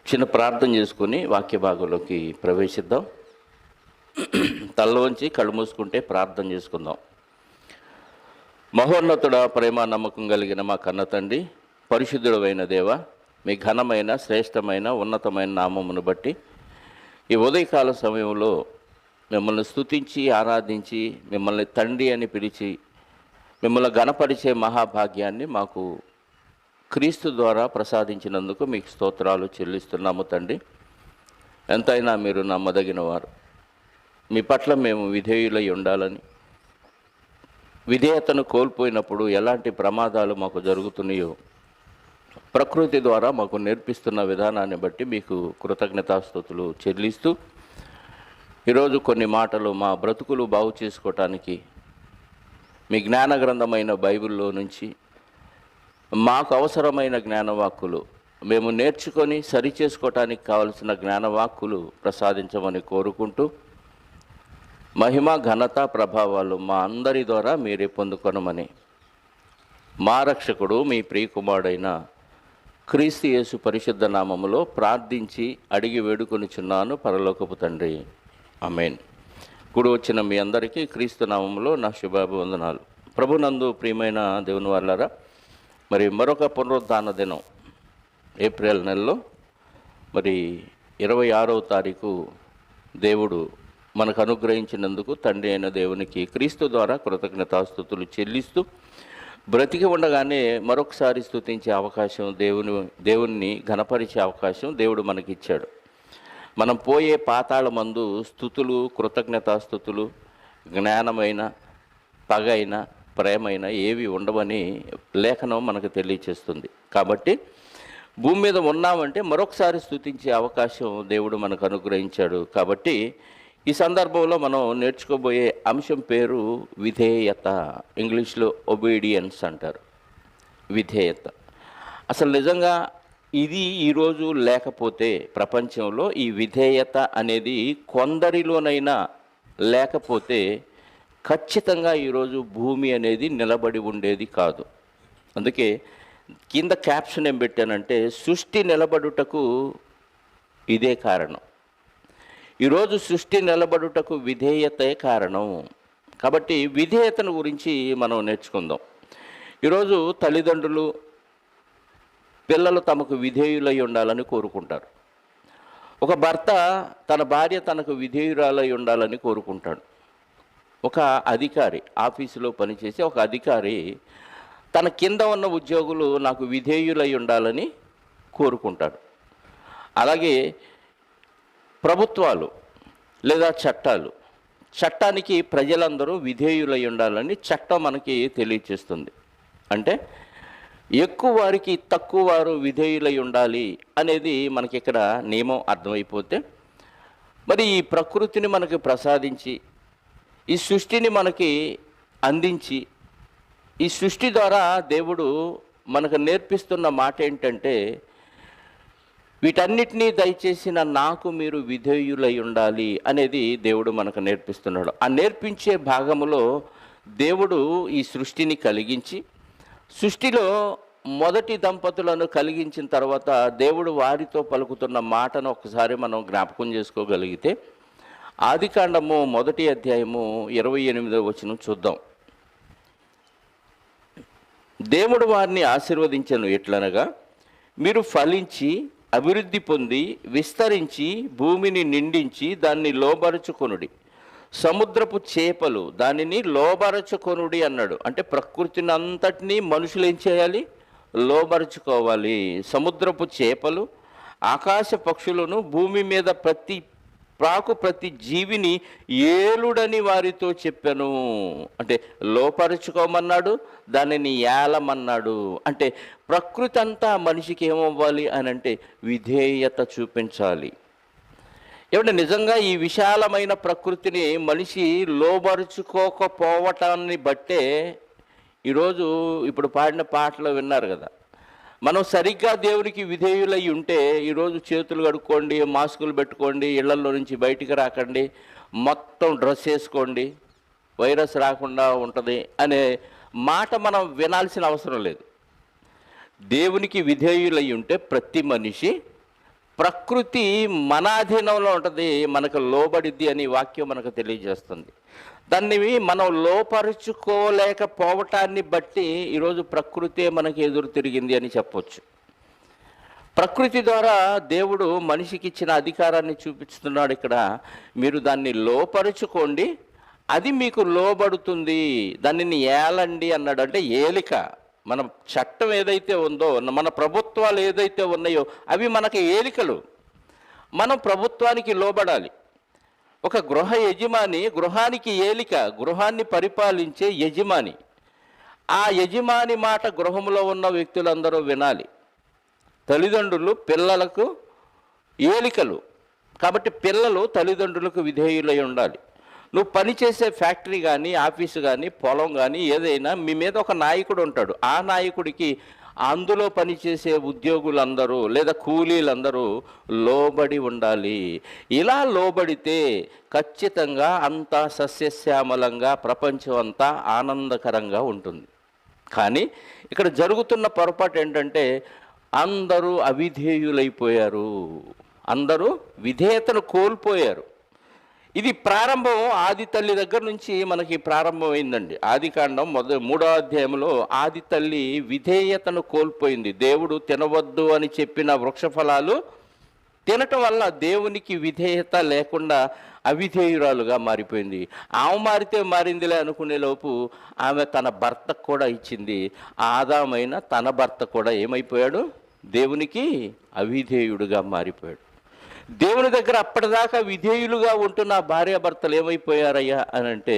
చిన్న ప్రార్థన చేసుకుని వాక్య భాగంలోకి ప్రవేశిద్దాం. తల్ల వంచి కళ్ళు మూసుకుంటే ప్రార్థన చేసుకుందాం. మహోన్నతుడ, ప్రేమ నమ్మకం కలిగిన మా కన్న తండ్రి, పరిశుద్ధుడైన దేవ, మీ ఘనమైన శ్రేష్టమైన ఉన్నతమైన నామమును బట్టి ఈ ఉదయకాల సమయంలో మిమ్మల్ని స్తుతించి ఆరాధించి మిమ్మల్ని తండ్రి అని పిలిచి మిమ్మల్ని ఘనపరిచే మహాభాగ్యాన్ని మాకు క్రీస్తు ద్వారా ప్రసాదించినందుకు మీకు స్తోత్రాలు చెల్లిస్తున్నాము తండ్రి. ఎంతైనా మీరు నమ్మదగిన వారు. మీ పట్ల మేము విధేయులై ఉండాలని, విధేయతను కోల్పోయినప్పుడు ఎలాంటి ప్రమాదాలు మాకు జరుగుతున్నాయో ప్రకృతి ద్వారా మాకు నేర్పిస్తున్న విధానాన్ని బట్టి మీకు కృతజ్ఞతాస్తుతులు చెల్లిస్తూ, ఈరోజు కొన్ని మాటలు మా బ్రతుకులు బాగు చేసుకోవటానికి మీ జ్ఞాన గ్రంథమైన బైబిల్లో నుంచి మాకు అవసరమైన జ్ఞానవాక్కులు మేము నేర్చుకొని సరిచేసుకోవటానికి కావలసిన జ్ఞానవాక్కులు ప్రసాదించమని కోరుకుంటూ, మహిమ ఘనత ప్రభావాలు మా అందరి ద్వారా మీరే పొందుకొనమని మా రక్షకుడు మీ ప్రియకుమారుడైన క్రీస్తు యేసు పరిశుద్ధ నామములో ప్రార్థించి అడిగి వేడుకొనిచున్నాను పరలోకపు తండ్రి, ఆమేన్. కూడి వచ్చిన మీ అందరికీ క్రీస్తు నామములో నా శుభాభివందనాలు. ప్రభునందు ప్రియమైన దేవుని వాళ్ళారా, మరి మరొక పునరుద్ధాన దినం ఏప్రిల్ నెలలో మరి 26వ తారీఖు దేవుడు మనకు అనుగ్రహించినందుకు తండ్రి అయిన దేవునికి క్రీస్తు ద్వారా కృతజ్ఞతాస్తుతులు చెల్లిస్తూ, బ్రతికి ఉండగానే మరొకసారి స్తుతించే అవకాశం, దేవుణ్ణి ఘనపరిచే అవకాశం దేవుడు మనకిచ్చాడు. మనం పోయే పాతాళమందు స్తుతులు, కృతజ్ఞతాస్తుతులు, జ్ఞానమైన, పగైన, ప్రేమైన ఏవి ఉండవని లేఖనం మనకు తెలియచేస్తుంది. కాబట్టి భూమి మీద ఉన్నామంటే మరొకసారి స్తుతించే అవకాశం దేవుడు మనకు అనుగ్రహించాడు. కాబట్టి ఈ సందర్భంలో మనం నేర్చుకోబోయే అంశం పేరు విధేయత. ఇంగ్లీష్లో ఒబీడియన్స్ అంటారు. విధేయత అసలు నిజంగా ఇది ఈరోజు లేకపోతే ప్రపంచంలో ఈ విధేయత అనేది కొందరిలోనైనా లేకపోతే ఖచ్చితంగా ఈరోజు భూమి అనేది నిలబడి ఉండేది కాదు. అందుకే కింద క్యాప్షన్ ఏం పెట్టానంటే, సృష్టి నిలబడుటకు ఇదే కారణం. ఈరోజు సృష్టి నిలబడుటకు విధేయతే కారణం. కాబట్టి విధేయతను గురించి మనం నేర్చుకుందాం. ఈరోజు తల్లిదండ్రులు పిల్లలు తమకు విధేయులై ఉండాలని కోరుకుంటారు. ఒక భర్త తన భార్య తనకు విధేయురాలై ఉండాలని కోరుకుంటాడు. ఒక అధికారి, ఆఫీసులో పనిచేసే ఒక అధికారి తన కింద ఉన్న ఉద్యోగులు నాకు విధేయులై ఉండాలని కోరుకుంటాడు. అలాగే ప్రభుత్వాలు లేదా చట్టానికి ప్రజలందరూ విధేయులై ఉండాలని చట్టం మనకి తెలియచేస్తుంది. అంటే ఎక్కువ వారికి తక్కువ వారు విధేయులై ఉండాలి అనేది మనకి ఇక్కడ నియమం అర్థమైపోతే, మరి ఈ ప్రకృతిని మనకి ప్రసాదించి, ఈ సృష్టిని మనకి అందించి, ఈ సృష్టి ద్వారా దేవుడు మనకు నేర్పిస్తున్న మాట ఏంటంటే, వీటన్నిటినీ దయచేసిన నాకు మీరు విధేయులై ఉండాలి అనేది దేవుడు మనకు నేర్పిస్తున్నాడు. ఆ నేర్పించే భాగములో దేవుడు ఈ సృష్టిని కలిగించి, సృష్టిలో మొదటి దంపతులను కలిగించిన తర్వాత దేవుడు వారితో పలుకుతున్న మాటను ఒకసారి మనం జ్ఞాపకం చేసుకోగలిగితే, ఆదికాండము 1వ అధ్యాయము 28వ వచనం చూద్దాం. దేవుడు వారిని ఆశీర్వదించెను ఎట్లనగా, మీరు ఫలించి అభివృద్ధి పొంది విస్తరించి భూమిని నిండించి దాన్ని లోబరుచుకొనుడి, సముద్రపు చేపలు దానిని లోబరచుకొనుడి అన్నాడు. అంటే ప్రకృతిని అంతటినీ మనుషులు ఏం చేయాలి? లోబరుచుకోవాలి. సముద్రపు చేపలు, ఆకాశ పక్షులను, భూమి మీద ప్రతి జీవిని ఏలుడని వారితో చెప్పాను. అంటే లోపరుచుకోమన్నాడు, దానిని ఏలమన్నాడు. అంటే ప్రకృతి అంతా మనిషికి ఏమవ్వాలి అని అంటే విధేయత చూపించాలి. ఏమంటే నిజంగా ఈ విశాలమైన ప్రకృతిని మనిషి లోబరుచుకోకపోవటాన్ని బట్టే ఈరోజు ఇప్పుడు పాడిన పాటలు విన్నారు కదా, మనం సరిగ్గా దేవునికి విధేయులై ఉంటే ఈరోజు చేతులు కడుక్కోండి, మాస్కులు పెట్టుకోండి, ఇళ్లలో నుంచి బయటికి రాకండి, మొత్తం డ్రెస్ వేసుకోండి, వైరస్ రాకుండా ఉంటుంది అనే మాట మనం వినాల్సిన అవసరం లేదు. దేవునికి విధేయులై ఉంటే ప్రతి మనిషి ప్రకృతి మన అధీనంలో ఉంటుంది, మనకు లోబడిద్ది అని వాక్యం మనకు తెలియజేస్తుంది. దాన్ని మనం లోపరుచుకోలేకపోవటాన్ని బట్టి ఈరోజు ప్రకృతే మనకి ఎదురు తిరిగింది అని చెప్పొచ్చు. ప్రకృతి ద్వారా దేవుడు మనిషికి ఇచ్చిన అధికారాన్ని చూపిస్తున్నాడు. ఇక్కడ మీరు దాన్ని లోపరుచుకోండి, అది మీకు లోబడుతుంది, దానిని ఏలండి అన్నాడు. అంటే ఏలిక. మన చట్టం ఏదైతే ఉందో, మన ప్రభుత్వాలు ఏదైతే ఉన్నాయో అవి మనకి ఏలికలు. మనం ప్రభుత్వానికి లోబడాలి. ఒక గృహ యజమాని గృహానికి ఏలిక, గృహాన్ని పరిపాలించే యజమాని. ఆ యజమాని మాట గృహంలో ఉన్న వ్యక్తులందరూ వినాలి. తల్లిదండ్రులు పిల్లలకు ఏలికలు కాబట్టి పిల్లలు తల్లిదండ్రులకు విధేయులై ఉండాలి. నువ్వు పనిచేసే ఫ్యాక్టరీ కానీ, ఆఫీసు కానీ, పొలం కానీ ఏదైనా, మీ మీద ఒక నాయకుడు ఉంటాడు. ఆ నాయకుడికి అందులో పనిచేసే ఉద్యోగులందరూ లేదా కూలీలందరూ లోబడి ఉండాలి. ఇలా లోబడితే ఖచ్చితంగా అంతా సస్యశ్యామలంగా, ప్రపంచం అంతా ఆనందకరంగా ఉంటుంది. కానీ ఇక్కడ జరుగుతున్న పొరపాటు ఏంటంటే అందరూ అవిధేయులైపోయారు, అందరూ విధేయతను కోల్పోయారు. ఇది ప్రారంభం ఆది తల్లి దగ్గర నుంచి మనకి ప్రారంభమైందండి. ఆదికాండం 3వ అధ్యాయంలో ఆది తల్లి విధేయతను కోల్పోయింది. దేవుడు తినవద్దు అని చెప్పిన వృక్షఫలాలు తినటం వల్ల దేవునికి విధేయత లేకుండా అవిధేయురాలుగా మారిపోయింది. ఆమె మారితే మారిందిలే అనుకునే లోపు ఆమె తన భర్తకు కూడా ఇచ్చింది. ఆదామైన తన భర్త కూడా ఏమైపోయాడు? దేవునికి అవిధేయుడుగా మారిపోయాడు. దేవుని దగ్గర అప్పటిదాకా విధేయులుగా ఉంటున్న భార్యాభర్తలు ఏమైపోయారయ్యా అని అంటే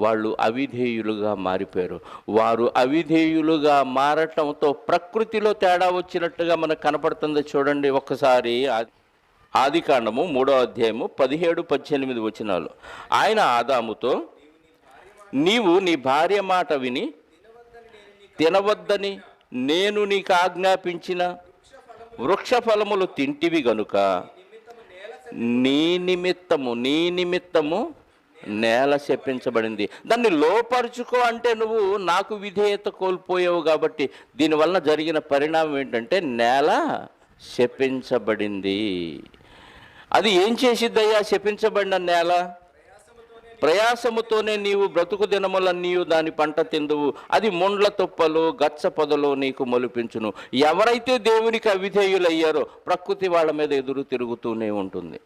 వాళ్ళు అవిధేయులుగా మారిపోయారు. వారు అవిధేయులుగా మారటంతో ప్రకృతిలో తేడా వచ్చినట్టుగా మనకు కనపడుతుంది. చూడండి ఒక్కసారి ఆదికాండము 3వ అధ్యాయము 17-18 వచనాలు. ఆయన ఆదాముతో, నీవు నీ భార్య మాట విని తినవద్దని నేను నీకు ఆజ్ఞాపించిన వృక్ష ఫలములు తింటివి గనుక నీ నిమిత్తము నేల శపించబడింది. దాన్ని లోపరుచుకో అంటే నువ్వు నాకు విధేయత కోల్పోయావు కాబట్టి దీనివల్ల జరిగిన పరిణామం ఏంటంటే నేల శపించబడింది. అది ఏం చేసిద్దయ్యా శపించబడిన నేల? ప్రయాసముతోనే నీవు బ్రతుకు దినములన్నీ దాని పంట తిందువు, అది ముండ్ల తుప్పలు గచ్చ పొదలు నీకు మొలిపించును. ఎవరైతే దేవునికి అవిధేయులయ్యారో ప్రకృతి వాళ్ళ మీద ఎదురు తిరుగుతూనే ఉంటుంది.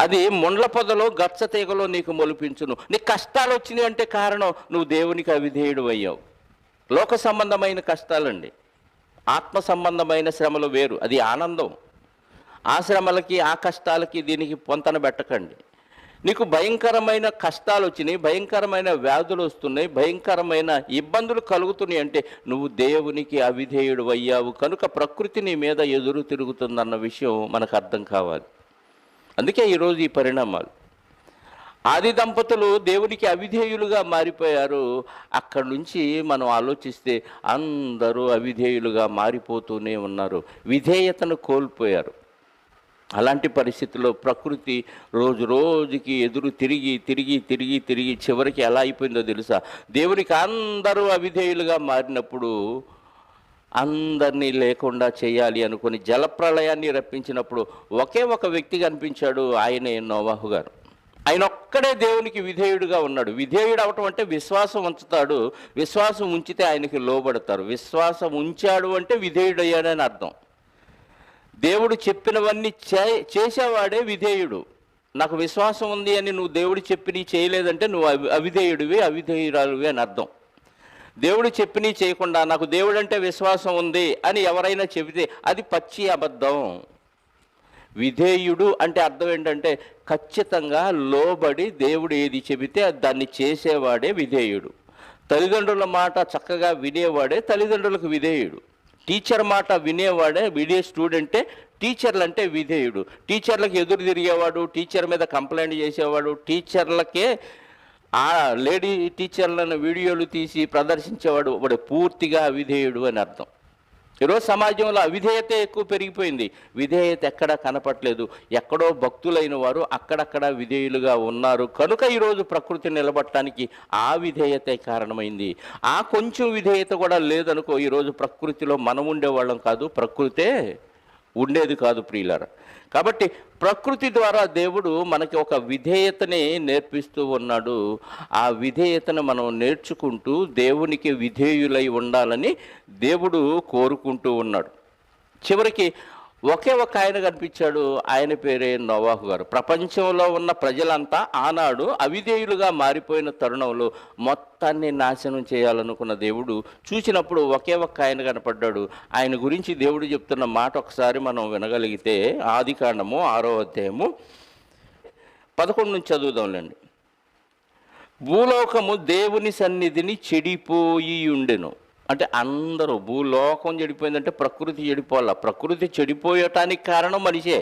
అది ముండ్ల పొదలో గచ్చ తీగలో నీకు మొలిపించును. నీకు కష్టాలు వచ్చినాయి అంటే కారణం నువ్వు దేవునికి అవిధేయుడు అయ్యావు. లోక సంబంధమైన కష్టాలండి. ఆత్మ సంబంధమైన శ్రమలు వేరు, అది ఆనందం. ఆ శ్రమలకి ఆ కష్టాలకి దీనికి పొంతన పెట్టకండి. నీకు భయంకరమైన కష్టాలు వచ్చినాయి, భయంకరమైన వ్యాధులు వస్తున్నాయి, భయంకరమైన ఇబ్బందులు కలుగుతున్నాయి అంటే నువ్వు దేవునికి అవిధేయుడు అయ్యావు కనుక ప్రకృతి నీ మీద ఎదురు తిరుగుతుందన్న విషయం మనకు అర్థం కావాలి. అందుకే ఈరోజు ఈ పరిణామాలు. ఆది దంపతులు దేవునికి అవిధేయులుగా మారిపోయారు. అక్కడి నుంచి మనం ఆలోచిస్తే అందరూ అవిధేయులుగా మారిపోతూనే ఉన్నారు, విధేయతను కోల్పోయారు. అలాంటి పరిస్థితుల్లో ప్రకృతి రోజు రోజుకి ఎదురు తిరిగి చివరికి ఎలా అయిపోయిందో తెలుసా? దేవునికి అందరూ అవిధేయులుగా మారినప్పుడు అందరినీ లేకుండా చేయాలి అనుకుని జలప్రళయాన్ని రప్పించినప్పుడు ఒకే ఒక వ్యక్తి కనిపించాడు, ఆయనే నోవాహు గారు. ఆయన ఒక్కడే దేవునికి విధేయుడుగా ఉన్నాడు. విధేయుడు అవటం అంటే విశ్వాసం ఉంచుతాడు, విశ్వాసం ఉంచితే ఆయనకి లోబడతారు. విశ్వాసం ఉంచాడు అంటే విధేయుడయ్యాడని అర్థం. దేవుడు చెప్పినవన్నీ చేసేవాడే విధేయుడు. నాకు విశ్వాసం ఉంది అని నువ్వు దేవుడు చెప్పి చేయలేదంటే నువ్వు అవిధేయుడివి, అవిధేయురాలువి అని అర్థం. దేవుడు చెప్పి చేయకుండా నాకు దేవుడు అంటే విశ్వాసం ఉంది అని ఎవరైనా చెబితే అది పచ్చి అబద్ధం. విధేయుడు అంటే అర్థం ఏంటంటే ఖచ్చితంగా లోబడి దేవుడు ఏది చెబితే దాన్ని చేసేవాడే విధేయుడు. తల్లిదండ్రుల మాట చక్కగా వినేవాడే తల్లిదండ్రులకు విధేయుడు. టీచర్ మాట వినేవాడే వినే స్టూడెంటే టీచర్లు అంటే విధేయుడు. టీచర్లకు ఎదురు తిరిగేవాడు, టీచర్ మీద కంప్లైంట్ చేసేవాడు, టీచర్లకే ఆ లేడీ టీచర్లను వీడియోలు తీసి ప్రదర్శించేవాడు వాడు పూర్తిగా అవిధేయుడు అని అర్థం. ఈరోజు సమాజంలో అవిధేయత ఎక్కువ పెరిగిపోయింది. విధేయత ఎక్కడా కనపట్లేదు. ఎక్కడో భక్తులైన వారు అక్కడక్కడ విధేయులుగా ఉన్నారు కనుక ఈరోజు ప్రకృతి నిలబట్టడానికి ఆ విధేయతే కారణమైంది. ఆ కొంచెం విధేయత కూడా లేదనుకో ఈరోజు ప్రకృతిలో మనం ఉండేవాళ్ళం కాదు, ప్రకృతే ఉండేది కాదు ప్రియులారా. కాబట్టి ప్రకృతి ద్వారా దేవుడు మనకి ఒక విధేయతని నేర్పిస్తూ ఉన్నాడు. ఆ విధేయతను మనం నేర్చుకుంటూ దేవునికి విధేయులై ఉండాలని దేవుడు కోరుకుంటూ ఉన్నాడు. చివరికి ఒకే ఒక ఆయన కనిపించాడు. ఆయన పేరే నోవాహు గారు. ప్రపంచంలో ఉన్న ప్రజలంతా ఆనాడు అవిధేయులుగా మారిపోయిన తరుణంలో మొత్తాన్ని నాశనం చేయాలనుకున్న దేవుడు చూసినప్పుడు ఒకే ఒక్క ఆయన కనపడ్డాడు. ఆయన గురించి దేవుడు చెప్తున్న మాట ఒకసారి మనం వినగలిగితే ఆదికాండము 6వ అధ్యాయము 11 నుంచి చదువుదాంలేండి. భూలోకము దేవుని సన్నిధిని చెడిపోయి ఉండెను. అంటే అందరూ, భూలోకం చెడిపోయిందంటే ప్రకృతి చెడిపోవాల. ప్రకృతి చెడిపోయటానికి కారణం మనిషే.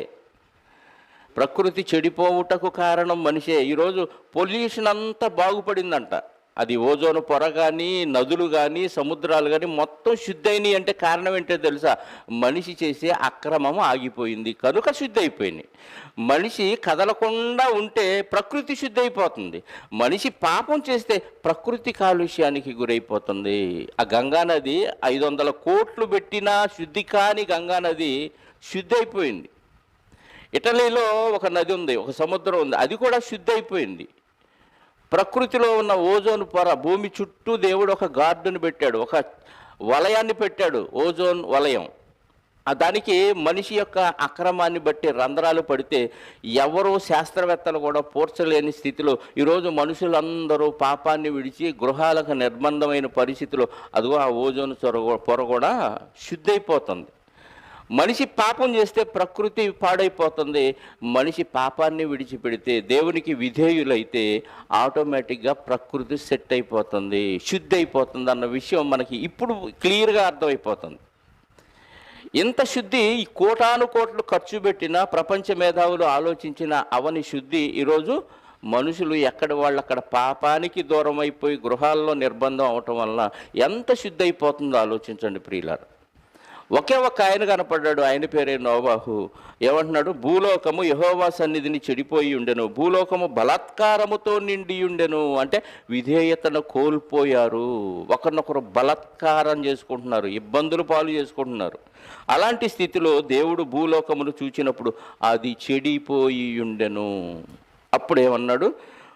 ప్రకృతి చెడిపోవుటకు కారణం మనిషే. ఈరోజు పొల్యూషన్ అంతా బాగుపడిందంట. అది ఓజోన్ పొర కానీ, నదులు కానీ, సముద్రాలు కానీ మొత్తం శుద్ధైనవి. అంటే కారణం ఏంటో తెలుసా? మనిషి చేసే అక్రమం ఆగిపోయింది కనుక శుద్ధి అయిపోయింది. మనిషి కదలకుండా ఉంటే ప్రకృతి శుద్ధి అయిపోతుంది. మనిషి పాపం చేస్తే ప్రకృతి కాలుష్యానికి గురైపోతుంది. ఆ గంగానది 500 కోట్లు పెట్టినా శుద్ధి కాని గంగానది శుద్ధి అయిపోయింది. ఇటలీలో ఒక నది ఉంది, ఒక సముద్రం ఉంది, అది కూడా శుద్ధి అయిపోయింది. ప్రకృతిలో ఉన్న ఓజోన్ పొర, భూమి చుట్టూ దేవుడు ఒక గార్డును పెట్టాడు, ఒక వలయాన్ని పెట్టాడు, ఓజోన్ వలయం. దానికి మనిషి యొక్క అక్రమాన్ని బట్టి రంధ్రాలు పడితే ఎవరో శాస్త్రవేత్తలు కూడా పూడ్చలేని స్థితిలో ఈరోజు మనుషులందరూ పాపాన్ని విడిచి గృహాలకు నిర్బంధమైన పరిస్థితిలో అదిగో ఆ ఓజోన్ పొర కూడా శుద్ధైపోతుంది. మనిషి పాపం చేస్తే ప్రకృతి పాడైపోతుంది. మనిషి పాపాన్ని విడిచిపెడితే, దేవునికి విధేయులైతే ఆటోమేటిక్గా ప్రకృతి సెట్ అయిపోతుంది, శుద్ధి అయిపోతుంది అన్న విషయం మనకి ఇప్పుడు క్లియర్గా అర్థమైపోతుంది. ఇంత శుద్ధి ఈ కోటాను కోట్లు ఖర్చు పెట్టిన ప్రపంచ మేధావులు ఆలోచించిన అవని శుద్ధి ఈరోజు మనుషులు ఎక్కడ వాళ్ళు అక్కడ పాపానికి దూరం అయిపోయి గృహాల్లో నిర్బంధం అవటం వలన ఎంత శుద్ధి అయిపోతుందో ఆలోచించండి ప్రియులారా. ఒకే ఒక ఆయన కనపడ్డాడు. ఆయన పేరే నోవాహు. ఏమంటున్నాడు? భూలోకము యెహోవా సన్నిధిని చెడిపోయి ఉండెను, భూలోకము బలాత్కారముతో నిండి ఉండెను. అంటే విధేయతను కోల్పోయారు, ఒకరినొకరు బలాత్కారం చేసుకుంటున్నారు, ఇబ్బందులు పాలు చేసుకుంటున్నారు. అలాంటి స్థితిలో దేవుడు భూలోకమును చూచినప్పుడు అది చెడిపోయి ఉండెను. అప్పుడు ఏమన్నాడు?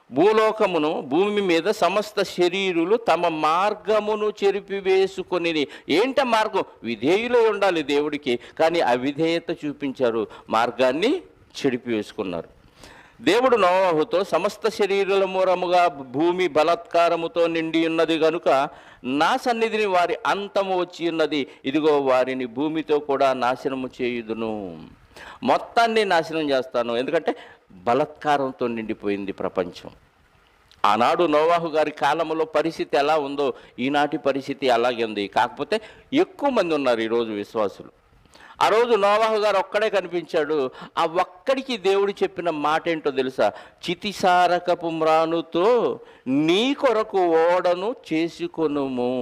భూలోకమును, భూమి మీద సమస్త శరీరులు తమ మార్గమును చెరిపివేసుకొని. ఏంట మార్గం? విధేయులై ఉండాలి దేవుడికి, కానీ అవిధేయత చూపించారు, మార్గాన్ని చెడిపివేసుకున్నారు. దేవుడు నోవాహుతో సమస్త శరీరుల మూలముగా భూమి బలాత్కారముతో నిండి ఉన్నది కనుక నా సన్నిధిని వారి అంతము వచ్చి ఉన్నది, ఇదిగో వారిని భూమితో కూడా నాశనము చేయుదును. మొత్తాన్ని నాశనం చేస్తాను. ఎందుకంటే బలాత్కారంతో నిండిపోయింది ప్రపంచం. ఆనాడు నోవాహు గారి కాలంలో పరిస్థితి ఎలా ఉందో ఈనాటి పరిస్థితి అలాగే ఉంది. కాకపోతే ఎక్కువ మంది ఉన్నారు ఈరోజు విశ్వాసులు. ఆ రోజు నోవాహు గారు ఒక్కడే కనిపించాడు. ఆ ఒక్కడికి దేవుడు చెప్పిన మాట ఏంటో తెలుసా? చితిసారకపు మ్రానుతో నీ కొరకు ఓడను చేసుకొనుము.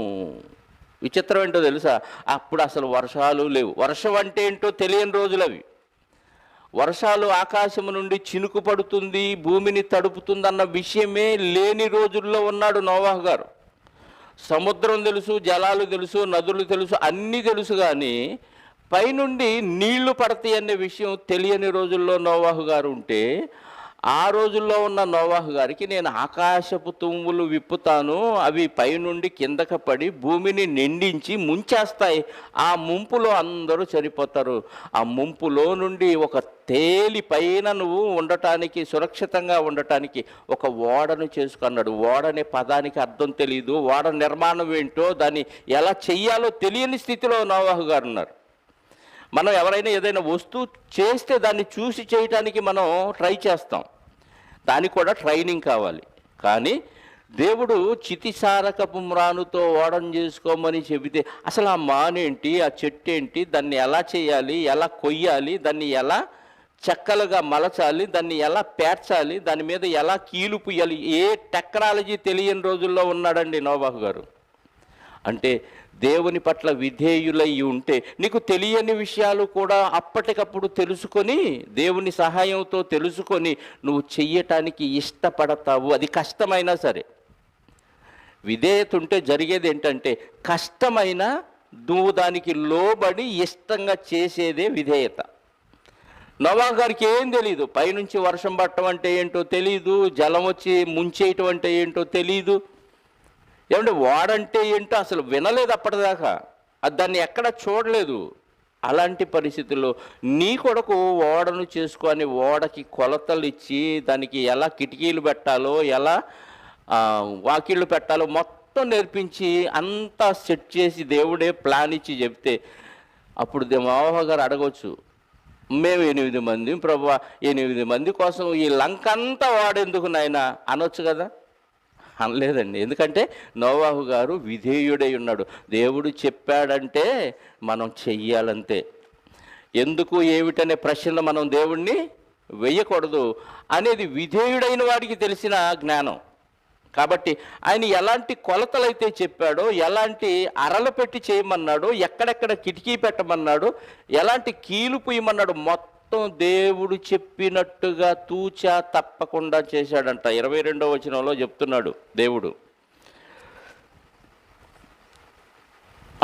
విచిత్రం ఏంటో తెలుసా? అప్పుడు అసలు వర్షాలు లేవు. వర్షం అంటే ఏంటో తెలియని రోజులు అవి. వర్షాలు ఆకాశము నుండి చినుకు పడుతుంది, భూమిని తడుపుతుందన్న విషయమే లేని రోజుల్లో ఉన్నాడు నోవాహు గారు. సముద్రం తెలుసు, జలాలు తెలుసు, నదులు తెలుసు, అన్నీ తెలుసు, కానీ పైనుండి నీళ్లు పడతాయి అనే విషయం తెలియని రోజుల్లో నోవాహు గారు ఉంటే, ఆ రోజుల్లో ఉన్న నోవాహు గారికి నేను ఆకాశపు తుమ్ములు విప్పుతాను, అవి పైనుండి కిందకు పడి భూమిని నిండించి ముంచేస్తాయి, ఆ ముంపులో అందరూ చనిపోతారు, ఆ ముంపులో నుండి ఒక తేలి పైన నువ్వు ఉండటానికి, సురక్షితంగా ఉండటానికి ఒక ఓడను చేసుకున్నాడు. ఓడ అనే పదానికి అర్థం తెలియదు, ఓడ నిర్మాణం ఏంటో దాన్ని ఎలా చెయ్యాలో తెలియని స్థితిలో నోవాహు గారు ఉన్నారు. మనం ఎవరైనా ఏదైనా వస్తువు చేస్తే దాన్ని చూసి చేయటానికి మనం ట్రై చేస్తాం, దానికి కూడా ట్రైనింగ్ కావాలి. కానీ దేవుడు చితిసారకపు మ్రానుతో ఓడం చేసుకోమని చెబితే అసలు ఆ మానేంటి, ఆ చెట్టు ఏంటి, దాన్ని ఎలా చేయాలి, ఎలా కొయ్యాలి, దాన్ని ఎలా చెక్కలుగా మలచాలి, దాన్ని ఎలా పేర్చాలి, దాని మీద ఎలా కీలు పుయ్యాలి, ఏ టెక్నాలజీ తెలియని రోజుల్లో ఉన్నాడండి నోవాహు గారు. అంటే దేవుని పట్ల విధేయులై ఉంటే నీకు తెలియని విషయాలు కూడా అప్పటికప్పుడు తెలుసుకొని, దేవుని సహాయంతో తెలుసుకొని నువ్వు చెయ్యటానికి ఇష్టపడతావు. అది కష్టమైనా సరే. విధేయత ఉంటే జరిగేది ఏంటంటే కష్టమైన నువ్వు దానికి లోబడి ఇష్టంగా చేసేదే విధేయత. నోవాహు గారికి ఏం తెలీదు, పైనుంచి వర్షం పట్టడం అంటే ఏంటో తెలీదు, జలం వచ్చి ముంచేయటం అంటే ఏంటో తెలీదు, ఏమంటే ఓడంటే ఏంటో అసలు వినలేదు అప్పటిదాకా, అది దాన్ని ఎక్కడ చూడలేదు. అలాంటి పరిస్థితుల్లో నీ కొడుకు ఓడను చేసుకొని ఓడకి కొలతలు ఇచ్చి దానికి ఎలా కిటికీలు పెట్టాలో, ఎలా వాకిళ్ళు పెట్టాలో మొత్తం నేర్పించి అంతా సెట్ చేసి దేవుడే ప్లాన్ ఇచ్చి చెప్తే అప్పుడు నోవాహు గారు అడగవచ్చు, మేము 8 మంది ప్రభువా, 8 మంది కోసం ఈ లంక అంతా వాడేందుకు నాయనా అనొచ్చు కదా. అనలేదండి. ఎందుకంటే నోవాహు గారు విధేయుడై ఉన్నాడు. దేవుడు చెప్పాడంటే మనం చెయ్యాలంతే. ఎందుకు ఏమిటనే ప్రశ్నలు మనం దేవుణ్ణి వెయ్యకూడదు అనేది విధేయుడైన వాడికి తెలిసిన జ్ఞానం. కాబట్టి ఆయన ఎలాంటి కొలతలైతే చెప్పాడో, ఎలాంటి అరలు పెట్టి చేయమన్నాడో, ఎక్కడెక్కడ కిటికీ పెట్టమన్నాడో, ఎలాంటి కీలు పుయ్యమన్నాడు, మొత్తం దేవుడు చెప్పినట్టుగా తూచా తప్పకుండా చేశాడంట. 22వ వచనంలో చెప్తున్నాడు దేవుడు.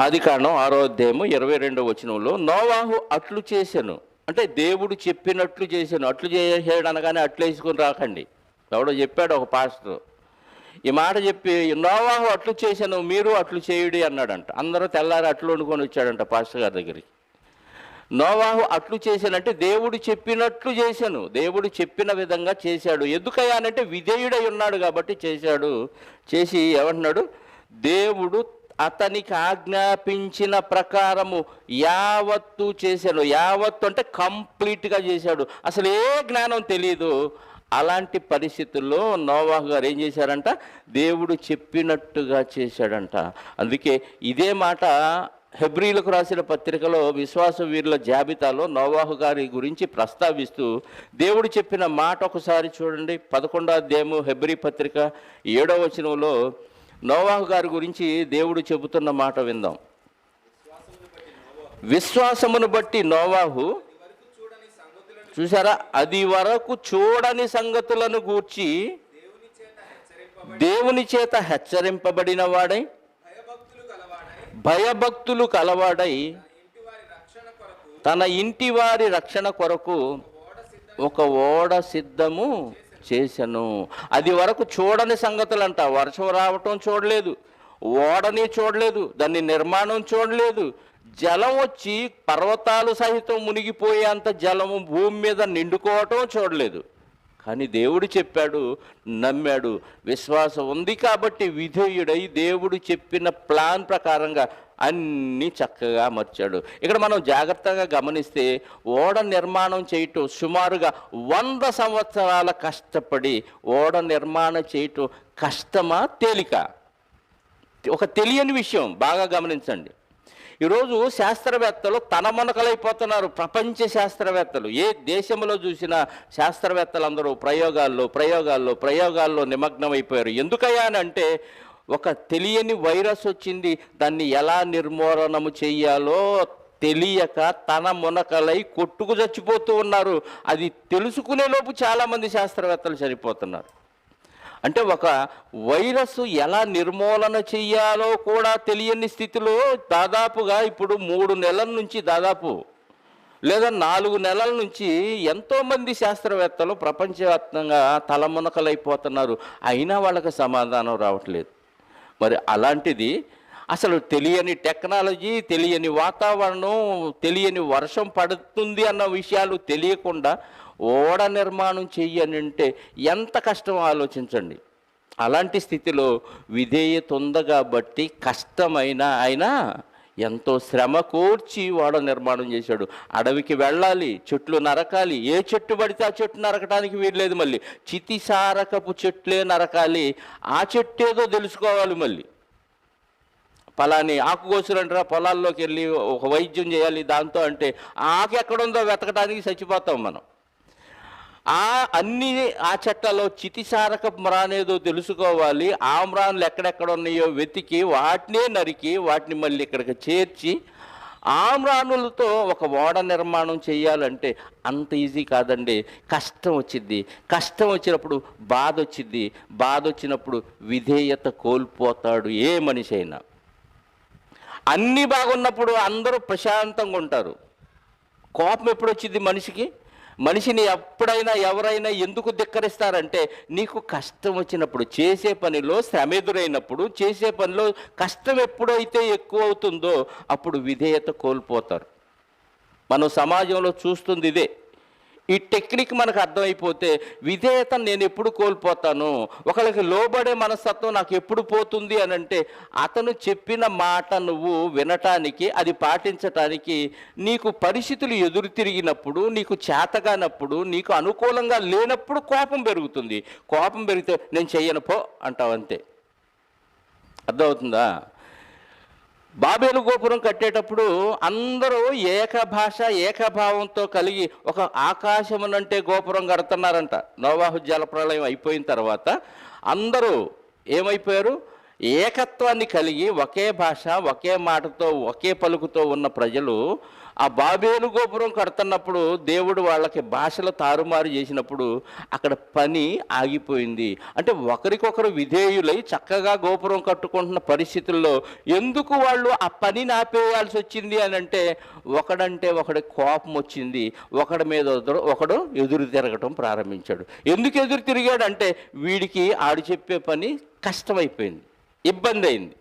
ఆదికాండం 6వ అధ్యాయము 22వ వచనంలో నోవాహు అట్లు చేశాను అంటే దేవుడు చెప్పినట్లు చేశాను. అట్లు చేసాడు అనగానే అట్లు వేసుకొని రాకండి. ఎవడో చెప్పాడు ఒక పాస్టర్, ఈ మాట చెప్పి నోవాహు అట్లు చేశాను మీరు అట్లు చేయుడి అన్నాడంట. అందరూ తెల్లారి అట్లు వండుకొని వచ్చాడంట పాస్టర్ గారి దగ్గరికి. నోవాహు అట్లు చేశానంటే దేవుడు చెప్పినట్లు చేశాను, దేవుడు చెప్పిన విధంగా చేశాడు. ఎందుకయ్యానంటే విధేయుడై ఉన్నాడు కాబట్టి చేశాడు. చేసి ఏమంటున్నాడు, దేవుడు అతనికి ఆజ్ఞాపించిన ప్రకారము యావత్తు చేశాడు. యావత్తు అంటే కంప్లీట్గా చేశాడు. అసలు ఏ జ్ఞానం తెలియదు. అలాంటి పరిస్థితుల్లో నోవాహు గారు ఏం చేశారంట, దేవుడు చెప్పినట్టుగా చేశాడంట. అందుకే ఇదే మాట హెబ్రీలకు రాసిన పత్రికలో విశ్వాస వీరుల జాబితాలో నోవాహు గారి గురించి ప్రస్తావిస్తూ దేవుడు చెప్పిన మాట ఒకసారి చూడండి. 11వ అధ్యాయము హెబ్రీ పత్రిక 7వ వచనంలో నోవాహు గారి గురించి దేవుడు చెబుతున్న మాట విందాం. విశ్వాసమును బట్టి నోవాహు, చూసారా, అది వరకు చూడని సంగతులను గూర్చి దేవుని చేత హెచ్చరింపబడిన వాడై, భయభక్తులు కలవాడై, తన ఇంటి వారి రక్షణ కొరకు ఒక ఓడ సిద్ధము చేశాను. అది వరకు చూడని సంగతులంట. వర్షం రావటం చూడలేదు, ఓడని చూడలేదు, దాన్ని నిర్మాణం చూడలేదు, జలం వచ్చి పర్వతాలు సహితం మునిగిపోయేంత జలము భూమి మీద నిండుకోవటం చూడలేదు. కానీ దేవుడు చెప్పాడు, నమ్మాడు, విశ్వాసం ఉంది కాబట్టి విధేయుడై దేవుడు చెప్పిన ప్లాన్ ప్రకారంగా అన్నీ చక్కగా అమర్చాడు. ఇక్కడ మనం జాగ్రత్తగా గమనిస్తే ఓడ నిర్మాణం చేయటం సుమారుగా 100 సంవత్సరాల కష్టపడి ఓడ నిర్మాణం చేయటం కష్టమా తేలిక? ఒక తెలియని విషయం బాగా గమనించండి. ఈరోజు శాస్త్రవేత్తలు తనమొనకలైపోతున్నారు. ప్రపంచ శాస్త్రవేత్తలు ఏ దేశంలో చూసినా శాస్త్రవేత్తలు అందరూ ప్రయోగాల్లో నిమగ్నమైపోయారు. ఎందుకయ్యా అని అంటే ఒక తెలియని వైరస్ వచ్చింది, దాన్ని ఎలా నిర్మూలనము చెయ్యాలో తెలియక తన మునకలై కొట్టుకు చచ్చిపోతూ ఉన్నారు. అది తెలుసుకునే లోపు చాలామంది శాస్త్రవేత్తలు చనిపోతున్నారు. అంటే ఒక వైరస్ ఎలా నిర్మూలన చెయ్యాలో కూడా తెలియని స్థితిలో దాదాపుగా ఇప్పుడు 3 నెలల నుంచి లేదా 4 నెలల నుంచి ఎంతోమంది శాస్త్రవేత్తలు ప్రపంచవ్యాప్తంగా తలమునకలైపోతున్నారు. అయినా వాళ్ళకి సమాధానం రావట్లేదు. మరి అలాంటిది అసలు తెలియని టెక్నాలజీ, తెలియని వాతావరణం, తెలియని వర్షం పడుతుంది అన్న విషయాలు తెలియకుండా ఓడ నిర్మాణం చెయ్యనంటే ఎంత కష్టం ఆలోచించండి. అలాంటి స్థితిలో విధేయత ఉంది కాబట్టి కష్టమైన ఆయన ఎంతో శ్రమ కోర్చి ఓడ నిర్మాణం చేశాడు. అడవికి వెళ్ళాలి, చెట్లు నరకాలి, ఏ చెట్టు పడితే ఆ చెట్టు నరకడానికి వీల్లేదు. మళ్ళీ చితిసారకపు చెట్లే నరకాలి, ఆ చెట్టు ఏదో తెలుసుకోవాలి. మళ్ళీ ఫలాని ఆకు కోసులంటారా, పొలాల్లోకి వెళ్ళి ఒక వైద్యం చేయాలి దాంతో అంటే ఆకు ఎక్కడుందో వెతకడానికి చచ్చిపోతాం మనం. ఆ చెట్లలో చితిసారక మ్రానేదో తెలుసుకోవాలి. ఆ మ్రాన్లు ఎక్కడెక్కడ ఉన్నాయో వెతికి వాటినే నరికి వాటిని మళ్ళీ ఇక్కడికి చేర్చి ఆ మ్రానులతో ఒక ఓడ నిర్మాణం చేయాలంటే అంత ఈజీ కాదండి. కష్టం వచ్చింది. కష్టం వచ్చినప్పుడు బాధ వచ్చింది. బాధ వచ్చినప్పుడు విధేయత కోల్పోతాడు ఏ మనిషి అయినా. అన్నీ బాగున్నప్పుడు అందరూ ప్రశాంతంగా ఉంటారు. కోపం ఎప్పుడు వచ్చింది మనిషికి? మనిషిని ఎప్పుడైనా ఎవరైనా ఎందుకు ధిక్కరిస్తారంటే, నీకు కష్టం వచ్చినప్పుడు, చేసే పనిలో శ్రమ ఎదురైనప్పుడు, చేసే పనిలో కష్టం ఎప్పుడైతే ఎక్కువ అవుతుందో అప్పుడు విధేయత కోల్పోతారు. మనం సమాజంలో చూస్తుంది ఇదే. ఈ టెక్నిక్ మనకు అర్థమైపోతే విధేయత నేను ఎప్పుడు కోల్పోతాను, ఒకళ్ళకి లోబడే మనస్తత్వం నాకు ఎప్పుడు పోతుంది అని అంటే, అతను చెప్పిన మాట నువ్వు వినటానికి, అది పాటించటానికి నీకు పరిస్థితులు ఎదురు తిరిగినప్పుడు, నీకు చేతగానప్పుడు, నీకు అనుకూలంగా లేనప్పుడు కోపం పెరుగుతుంది. కోపం పెరిగితే నేను చెయ్యను పో అంటావు, అంతే. అర్థమవుతుందా? బాబేలు గోపురం కట్టేటప్పుడు అందరూ ఏకభాష ఏకభావంతో కలిగి ఒక ఆకాశమునంటే గోపురం కడుతున్నారంట. నోవాహు జలప్రళయం అయిపోయిన తర్వాత అందరూ ఏమైపోయారు? ఏకత్వాన్ని కలిగి ఒకే భాష ఒకే మాటతో ఒకే పలుకుతో ఉన్న ప్రజలు ఆ బాబేలు గోపురం కడుతున్నప్పుడు దేవుడు వాళ్ళకి భాషలు తారుమారు చేసినప్పుడు అక్కడ పని ఆగిపోయింది. అంటే ఒకరికొకరు విధేయులై చక్కగా గోపురం కట్టుకుంటున్న పరిస్థితుల్లో ఎందుకు వాళ్ళు ఆ పనిని ఆపేయాల్సి వచ్చింది అని అంటే, ఒకడంటే ఒకడి కోపం వచ్చింది, ఒకడి మీద ఒకడు ఎదురు తిరగటం ప్రారంభించాడు. ఎందుకు ఎదురు తిరిగాడంటే, వీడికి ఆడు చెప్పే పని కష్టమైపోయింది, ఇబ్బంది అయింది,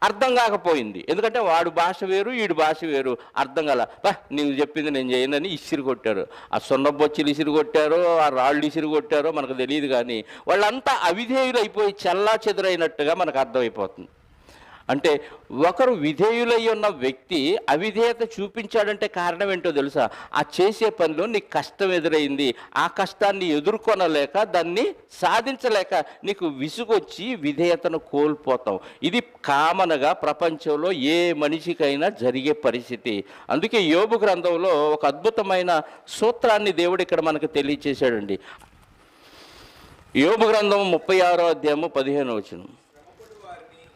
అర్థం కాకపోయింది. ఎందుకంటే వాడు భాష వేరు, వీడి భాష వేరు, అర్థం కాల. నీవు చెప్పింది నేను చేయనని ఇసిరి కొట్టారు. ఆ సున్నబొచ్చులు ఇసిరి కొట్టారో, ఆ రాళ్ళు ఇసిరి కొట్టారో మనకు తెలియదు, కానీ వాళ్ళంతా అవిధేయులు అయిపోయి చల్లా చెదురైనట్టుగా మనకు అర్థమైపోతుంది. అంటే ఒకరు విధేయులై ఉన్న వ్యక్తి అవిధేయత చూపించాడంటే కారణం ఏంటో తెలుసా? ఆ చేసే పనిలో నీకు కష్టం ఎదురైంది, ఆ కష్టాన్ని ఎదుర్కొనలేక, దాన్ని సాధించలేక నీకు విసుగొచ్చి విధేయతను కోల్పోతాం. ఇది కామన్గా ప్రపంచంలో ఏ మనిషికైనా జరిగే పరిస్థితి. అందుకే యోబు గ్రంథంలో ఒక అద్భుతమైన సూత్రాన్ని దేవుడు ఇక్కడ మనకు తెలియచేశాడండి. యోబు గ్రంథం 36వ అధ్యాయము 15వ వచనం.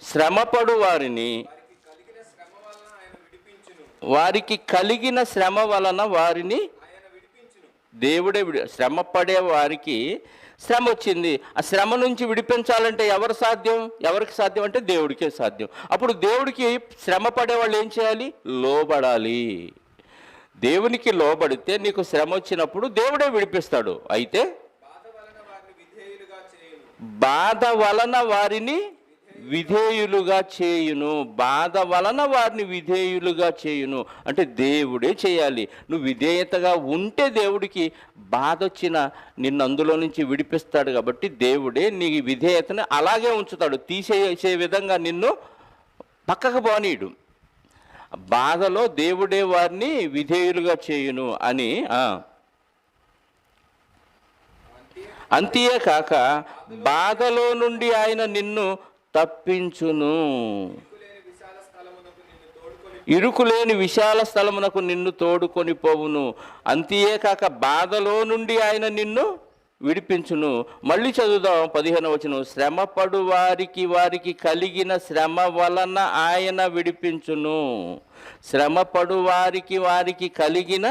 శ్రమపడు వారిని వారికి కలిగిన శ్రమ వలన వారిని దేవుడే శ్రమపడే వారికి శ్రమ వచ్చింది. ఆ శ్రమ నుంచి విడిపించాలంటే ఎవరు సాధ్యం? ఎవరికి సాధ్యం అంటే దేవుడికే సాధ్యం. అప్పుడు దేవుడికి శ్రమ పడే వాళ్ళు ఏం చేయాలి? లోబడాలి. దేవునికి లోబడితే నీకు శ్రమ వచ్చినప్పుడు దేవుడే విడిపిస్తాడు. అయితే బాధ వలన వారిని విధేయులుగా చేయును. బాధ వలన వారిని విధేయులుగా చేయును అంటే దేవుడే చేయాలి. నువ్వు విధేయతగా ఉంటే దేవుడికి బాధ వచ్చిన నిన్ను అందులో నుంచి విడిపిస్తాడు. కాబట్టి దేవుడే నీ విధేయతను అలాగే ఉంచుతాడు, తీసేసే విధంగా నిన్ను పక్కకు పోనీయుడు. బాధలో దేవుడే వారిని విధేయులుగా చేయును అని. అంతేకాక బాధలో నుండి ఆయన నిన్ను తప్పించును, ఇరుకులేని విశాల స్థలమునకు నిన్ను తోడుకొని పోవును. అంతేకాక బాధలో నుండి ఆయన నిన్ను విడిపించును. మళ్ళీ చదువుదాం 15వ వచనం. శ్రమపడు వారికి కలిగిన శ్రమ వలన ఆయన విడిపించును. శ్రమపడు వారికి కలిగిన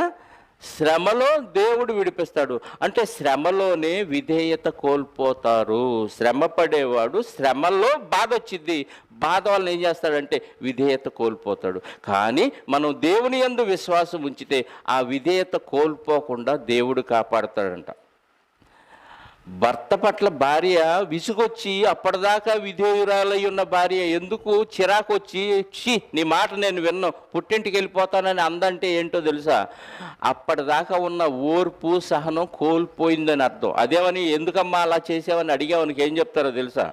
శ్రమలో దేవుడు విడిపిస్తాడు. అంటే శ్రమలోనే విధేయత కోల్పోతారు. శ్రమ పడేవాడు శ్రమలో బాధ వచ్చింది, బాధ వల్ల ఏం చేస్తాడంటే విధేయత కోల్పోతాడు. కానీ మనం దేవుని యందు విశ్వాసం ఉంచితే ఆ విధేయత కోల్పోకుండా దేవుడు కాపాడుతాడంట. భర్త పట్ల భార్య విసుగొచ్చి అప్పటిదాకా విధేయురాలై ఉన్న భార్య ఎందుకు చిరాకు వచ్చి నీ మాట నేను విన్ను, పుట్టింటికి వెళ్ళిపోతానని అందంటే ఏంటో తెలుసా? అప్పటిదాకా ఉన్న ఓర్పు సహనం కోల్పోయిందని అర్థం. అదేమని ఎందుకమ్మా అలా చేసావని అడిగావనికి ఏం చెప్తారో తెలుసా?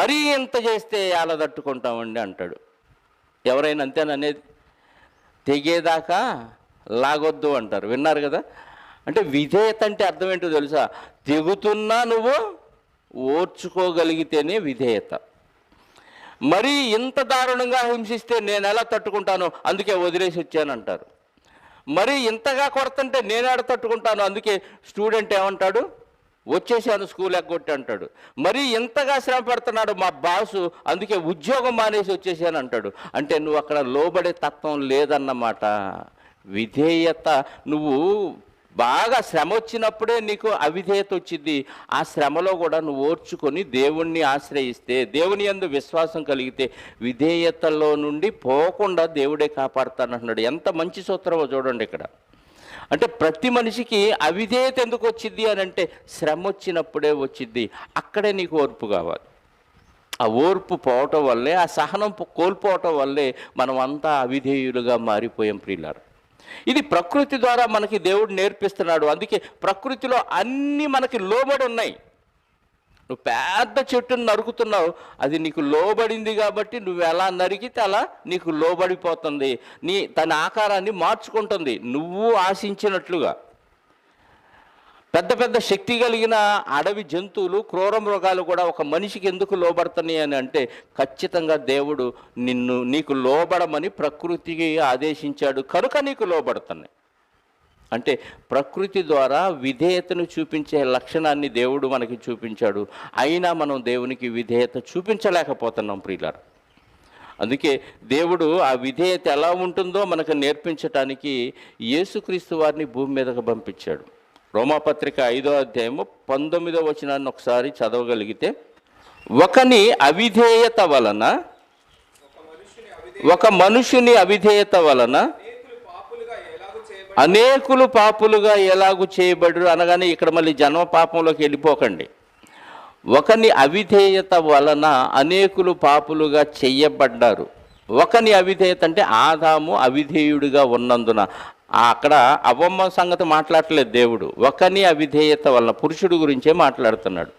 మరీ ఎంత చేస్తే అలా తట్టుకుంటామండి అంటాడు. ఎవరైనా అంతేననేది? తెగేదాకా లాగొద్దు అంటారు, విన్నారు కదా? అంటే విధేయత అంటే అర్థం ఏంటో తెలుసా? తెగుతున్నా నువ్వు ఓర్చుకోగలిగితేనే విధేయత. మరి ఇంత దారుణంగా హింసిస్తే నేను ఎలా తట్టుకుంటాను, అందుకే వదిలేసి వచ్చానంటారు. మరి ఇంతగా కొడుతుంటే నేను ఎలా తట్టుకుంటాను, అందుకే స్టూడెంట్ ఏమంటాడు, వచ్చేసాను స్కూల్ ఎగ్గొట్టి అంటాడు. మరి ఎంతగా శ్రమ పెడుతున్నాడు మా బాసు, అందుకే ఉద్యోగం మానేసి వచ్చేసాను అంటాడు. అంటే నువ్వు అక్కడ లోబడే తత్వం లేదన్నమాట. విధేయత నువ్వు బాగా శ్రమ వచ్చినప్పుడే నీకు అవిధేయత వచ్చింది. ఆ శ్రమలో కూడా నువ్వు ఓర్చుకొని దేవుణ్ణి ఆశ్రయిస్తే, దేవుని యందు విశ్వాసం కలిగితే విధేయతలో నుండి పోకుండా దేవుడే కాపాడుతానంటున్నాడు. ఎంత మంచి సూత్రమో చూడండి ఇక్కడ. అంటే ప్రతి మనిషికి అవిధేయత ఎందుకు వచ్చింది అని అంటే శ్రమ వచ్చినప్పుడే వచ్చింది. అక్కడే నీకు ఓర్పు కావాలి. ఆ ఓర్పు పోవటం వల్లే, ఆ సహనం కోల్పోవటం వల్లే మనం అంతా అవిధేయులుగా మారిపోయాం ప్రియులారా. ఇది ప్రకృతి ద్వారా మనకి దేవుడు నేర్పిస్తున్నాడు. అందుకే ప్రకృతిలో అన్నీ మనకి లోబడి ఉన్నాయి. నువ్వు పెద్ద చెట్టును నరుకుతున్నావు, అది నీకు లోబడింది కాబట్టి నువ్వు ఎలా నరికితే అలా నీకు లోబడిపోతుంది. తన ఆకారాన్ని మార్చుకుంటుంది నువ్వు ఆశించినట్లుగా. పెద్ద పెద్ద శక్తి కలిగిన అడవి జంతువులు, క్రూర మృగాలు కూడా ఒక మనిషికి ఎందుకు లోబడుతున్నాయి అని అంటే ఖచ్చితంగా దేవుడు నీకు లోబడమని ప్రకృతికి ఆదేశించాడు కనుక నీకు లోబడుతున్నాయి. అంటే ప్రకృతి ద్వారా విధేయతను చూపించే లక్షణాన్ని దేవుడు మనకి చూపించాడు. అయినా మనం దేవునికి విధేయత చూపించలేకపోతున్నాం ప్రియులారా. అందుకే దేవుడు ఆ విధేయత ఎలా ఉంటుందో మనకు నేర్పించటానికి యేసుక్రీస్తు వారిని భూమి మీదకు పంపించాడు. రోమాపత్రిక 5వ అధ్యాయము 19వ వచనాన్ని ఒకసారి చదవగలిగితే, ఒకని అవిధేయత వలన, ఒక మనుషుని అవిధేయత వలన అనేకులు పాపులుగా ఎలాగూ చేయబడరు అనగానే ఇక్కడ మళ్ళీ జన్మ పాపంలోకి వెళ్ళిపోకండి. ఒకని అవిధేయత వలన అనేకులు పాపులుగా చెయ్యబడ్డారు. ఒకని అవిధేయత అంటే ఆదాము అవిధేయుడిగా ఉన్నందున. అక్కడ అవ్వమ్మ సంగతి మాట్లాడట్లేదు దేవుడు. ఒకని అవిధేయత వలన, పురుషుడి గురించే మాట్లాడుతున్నాడు.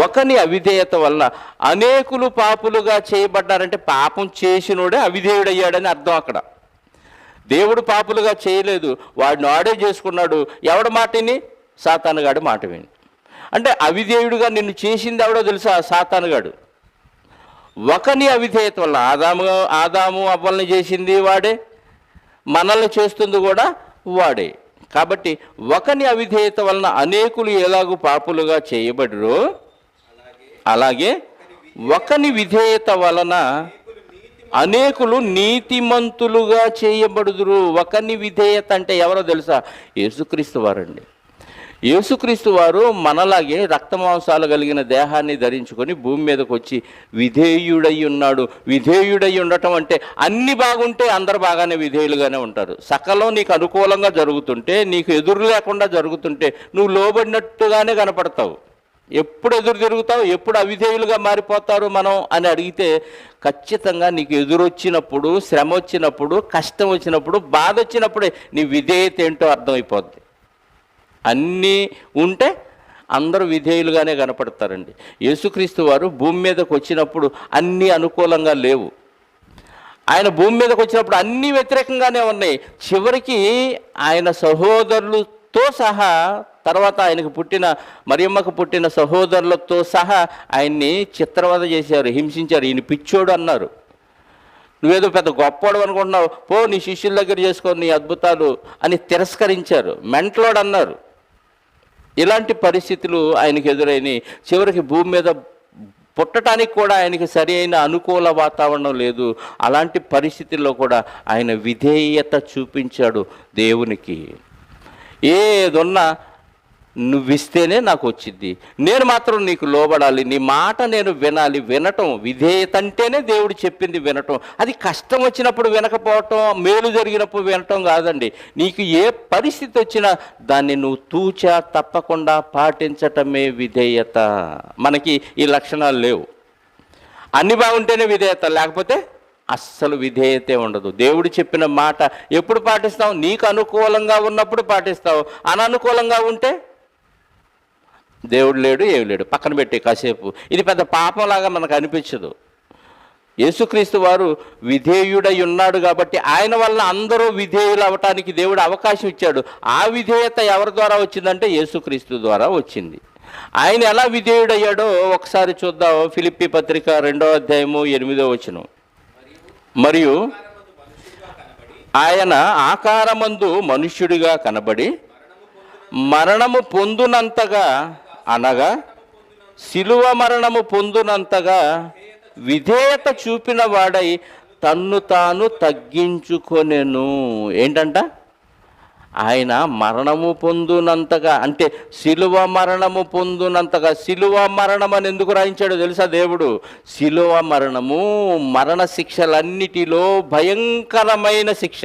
ఒకని అవిధేయత వలన అనేకులు పాపులుగా చేయబడ్డారంటే పాపం చేసినోడే అవిధేయుడయ్యాడని అర్థం. అక్కడ దేవుడు పాపులుగా చేయలేదు, వాడిని ఆడే చేసుకున్నాడు. ఎవడి మాటని? సాతానుగాడు మాట విని. అంటే అవిధేయుడిగా నిన్ను చేసింది ఎవడో తెలుసా? సాతానుగాడు. ఒకని అవిధేయత వల్ల ఆదాము అవ్వల్ని చేసింది వాడే, మనల్ని చేస్తుంది కూడా వాడే. కాబట్టి ఒకని అవిధేయత వలన అనేకులు ఎలాగూ పాపులుగా చేయబడరు, అలాగే ఒకని విధేయత వలన అనేకులు నీతిమంతులుగా చేయబడుదురు. ఒకని విధేయత అంటే ఎవరో తెలుసా? యేసుక్రీస్తు వారండి. యేసుక్రీస్తు వారు మనలాగే రక్తమాంసాలు కలిగిన దేహాన్ని ధరించుకొని భూమి మీదకి వచ్చి విధేయుడై ఉన్నాడు. విధేయుడై ఉండటం అంటే అన్ని బాగుంటే అందరు బాగానే విధేయులుగానే ఉంటారు. సకలం నీకు అనుకూలంగా జరుగుతుంటే, నీకు ఎదురు లేకుండా జరుగుతుంటే నువ్వు లోబడినట్టుగానే కనపడతావు. ఎప్పుడు ఎదురు తిరుగుతావు, ఎప్పుడు అవిధేయులుగా మారిపోతారు మనం అని అడిగితే ఖచ్చితంగా నీకు ఎదురొచ్చినప్పుడు, శ్రమ వచ్చినప్పుడు, కష్టం వచ్చినప్పుడు, బాధ వచ్చినప్పుడే నీ విధేయత ఏంటో అర్థమైపోద్ది. అన్నీ ఉంటే అందరూ విధేయులుగానే కనపడతారండి. యేసుక్రీస్తు వారు భూమి మీదకి వచ్చినప్పుడు అన్నీ అనుకూలంగా లేవు. ఆయన భూమి మీదకి వచ్చినప్పుడు అన్నీ వ్యతిరేకంగానే ఉన్నాయి. చివరికి ఆయన సహోదరులతో సహా, తర్వాత ఆయనకు పుట్టిన మరియమ్మకు పుట్టిన సహోదరులతో సహా ఆయన్ని చిత్రవద చేశారు, హింసించారు. ఈయన పిచ్చోడు అన్నారు. నువ్వేదో పెద్ద గొప్పోడు అనుకుంటున్నావు, పో నీ శిష్యుల దగ్గర చేసుకో నీ అద్భుతాలు అని తిరస్కరించారు. మెంటలోడు అన్నారు. ఇలాంటి పరిస్థితులు ఆయనకు ఎదురైనవి. చివరికి భూమి మీద పుట్టడానికి కూడా ఆయనకి సరి అయిన అనుకూల వాతావరణం లేదు. అలాంటి పరిస్థితుల్లో కూడా ఆయన విధేయత చూపించాడు దేవునికి. ఏదున్నా నువ్విస్తేనే నాకు వచ్చింది, నేను మాత్రం నీకు లోబడాలి, నీ మాట నేను వినాలి. వినటం విధేయత అంటేనే దేవుడు చెప్పింది వినటం. అది కష్టం వచ్చినప్పుడు వినకపోవటం, మేలు జరిగినప్పుడు వినటం కాదండి. నీకు ఏ పరిస్థితి వచ్చినా దాన్ని నువ్వు తూచా తప్పకుండా పాటించటమే విధేయత. మనకి ఈ లక్షణాలు లేవు. అన్ని బాగుంటేనే విధేయత, లేకపోతే అస్సలు విధేయతే ఉండదు. దేవుడు చెప్పిన మాట ఎప్పుడు పాటిస్తావు? నీకు అనుకూలంగా ఉన్నప్పుడు పాటిస్తావు. అననుకూలంగా ఉంటే దేవుడు లేడు, ఏమి లేడు, పక్కన పెట్టి కాసేపు. ఇది పెద్ద పాపంలాగా మనకు అనిపించదు. యేసుక్రీస్తు వారు విధేయుడై ఉన్నాడు కాబట్టి ఆయన వల్ల అందరూ విధేయులు అవ్వటానికి దేవుడు అవకాశం ఇచ్చాడు. ఆ విధేయత ఎవరి ద్వారా వచ్చిందంటే యేసుక్రీస్తు ద్వారా వచ్చింది. ఆయన ఎలా విధేయుడయ్యాడో ఒకసారి చూద్దాం. ఫిలిప్పీ పత్రిక 2వ అధ్యాయము 8వ వచనం. మరియు ఆయన ఆకారమందు మనుష్యుడిగా కనబడి మరణము పొందునంతగా, అనగా శిలువ మరణము పొందునంతగా విధేయత చూపిన వాడై తన్ను తాను తగ్గించుకొనెను. ఏంటంట? ఆయన మరణము పొందునంతగా, అంటే శిలువ మరణము పొందునంతగా. శిలువ మరణం అని ఎందుకు రాయించాడో తెలుసా దేవుడు? శిలువ మరణము మరణ శిక్షలన్నిటిలో భయంకరమైన శిక్ష.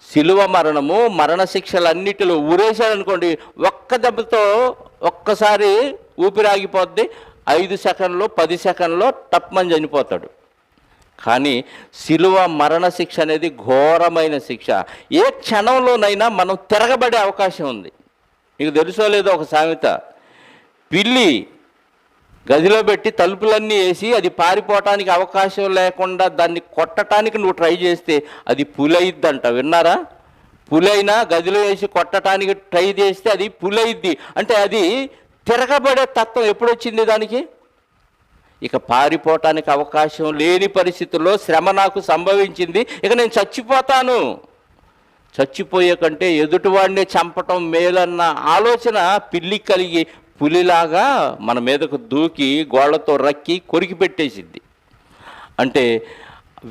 శిలువ మరణము మరణ శిక్షలన్నిటిలో ఊరేశాడు అనుకోండి, ఒక్క దెబ్బతో ఒక్కసారి ఊపిరాగిపోద్ది, 5 సెకండ్లో 10 సెకండ్లో టప్మని చనిపోతాడు. కానీ శిలువ మరణ శిక్ష అనేది ఘోరమైన శిక్ష. ఏ క్షణంలోనైనా మనం తిరగబడే అవకాశం ఉంది. మీకు తెలుసో లేదో ఒక సామెత, పిల్లి గదిలో పెట్టి తలుపులన్నీ వేసి అది పారిపోవటానికి అవకాశం లేకుండా దాన్ని కొట్టడానికి నువ్వు ట్రై చేస్తే అది పులైద్దంట. విన్నారా? పులైనా గదిలో వేసి కొట్టడానికి ట్రై చేస్తే అది పులైద్ది. అంటే అది తిరగబడే తత్వం ఎప్పుడు వచ్చింది దానికి? ఇక పారిపోవటానికి అవకాశం లేని పరిస్థితుల్లో శ్రమ నాకు సంభవించింది, ఇక నేను చచ్చిపోతాను, చచ్చిపోయే కంటే ఎదుటివాడిని చంపటం మేలన్న ఆలోచన పిల్లి కలిగి పులిలాగా మన మీదకు దూకి గోళ్లతో రక్కి కొరికి పెట్టేసింది. అంటే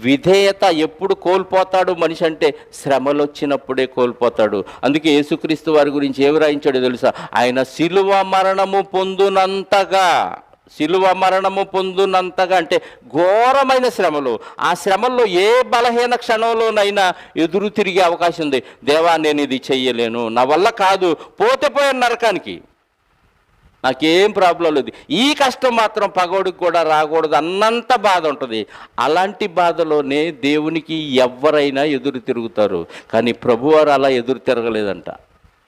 విధేయత ఎప్పుడు కోల్పోతాడు మనిషి అంటే శ్రమలు వచ్చినప్పుడే కోల్పోతాడు. అందుకే యేసుక్రీస్తు వారి గురించి ఏమి రాయించాడో తెలుసా? ఆయన శిలువ మరణము పొందునంతగా, శిలువ మరణము పొందునంతగా అంటే ఘోరమైన శ్రమలు. ఆ శ్రమల్లో ఏ బలహీన క్షణంలోనైనా ఎదురు తిరిగే అవకాశం ఉంది. దేవా నేను ఇది చెయ్యలేను, నా వల్ల కాదు, పోతే పోయాను నరకానికి, నాకేం ప్రాబ్లం లేదు, ఈ కష్టం మాత్రం పగోడికి కూడా రాకూడదు అన్నంత బాధ ఉంటుంది. అలాంటి బాధలోనే దేవునికి ఎవరైనా ఎదురు తిరుగుతారు. కానీ ప్రభువారు అలా ఎదురు తిరగలేదంట.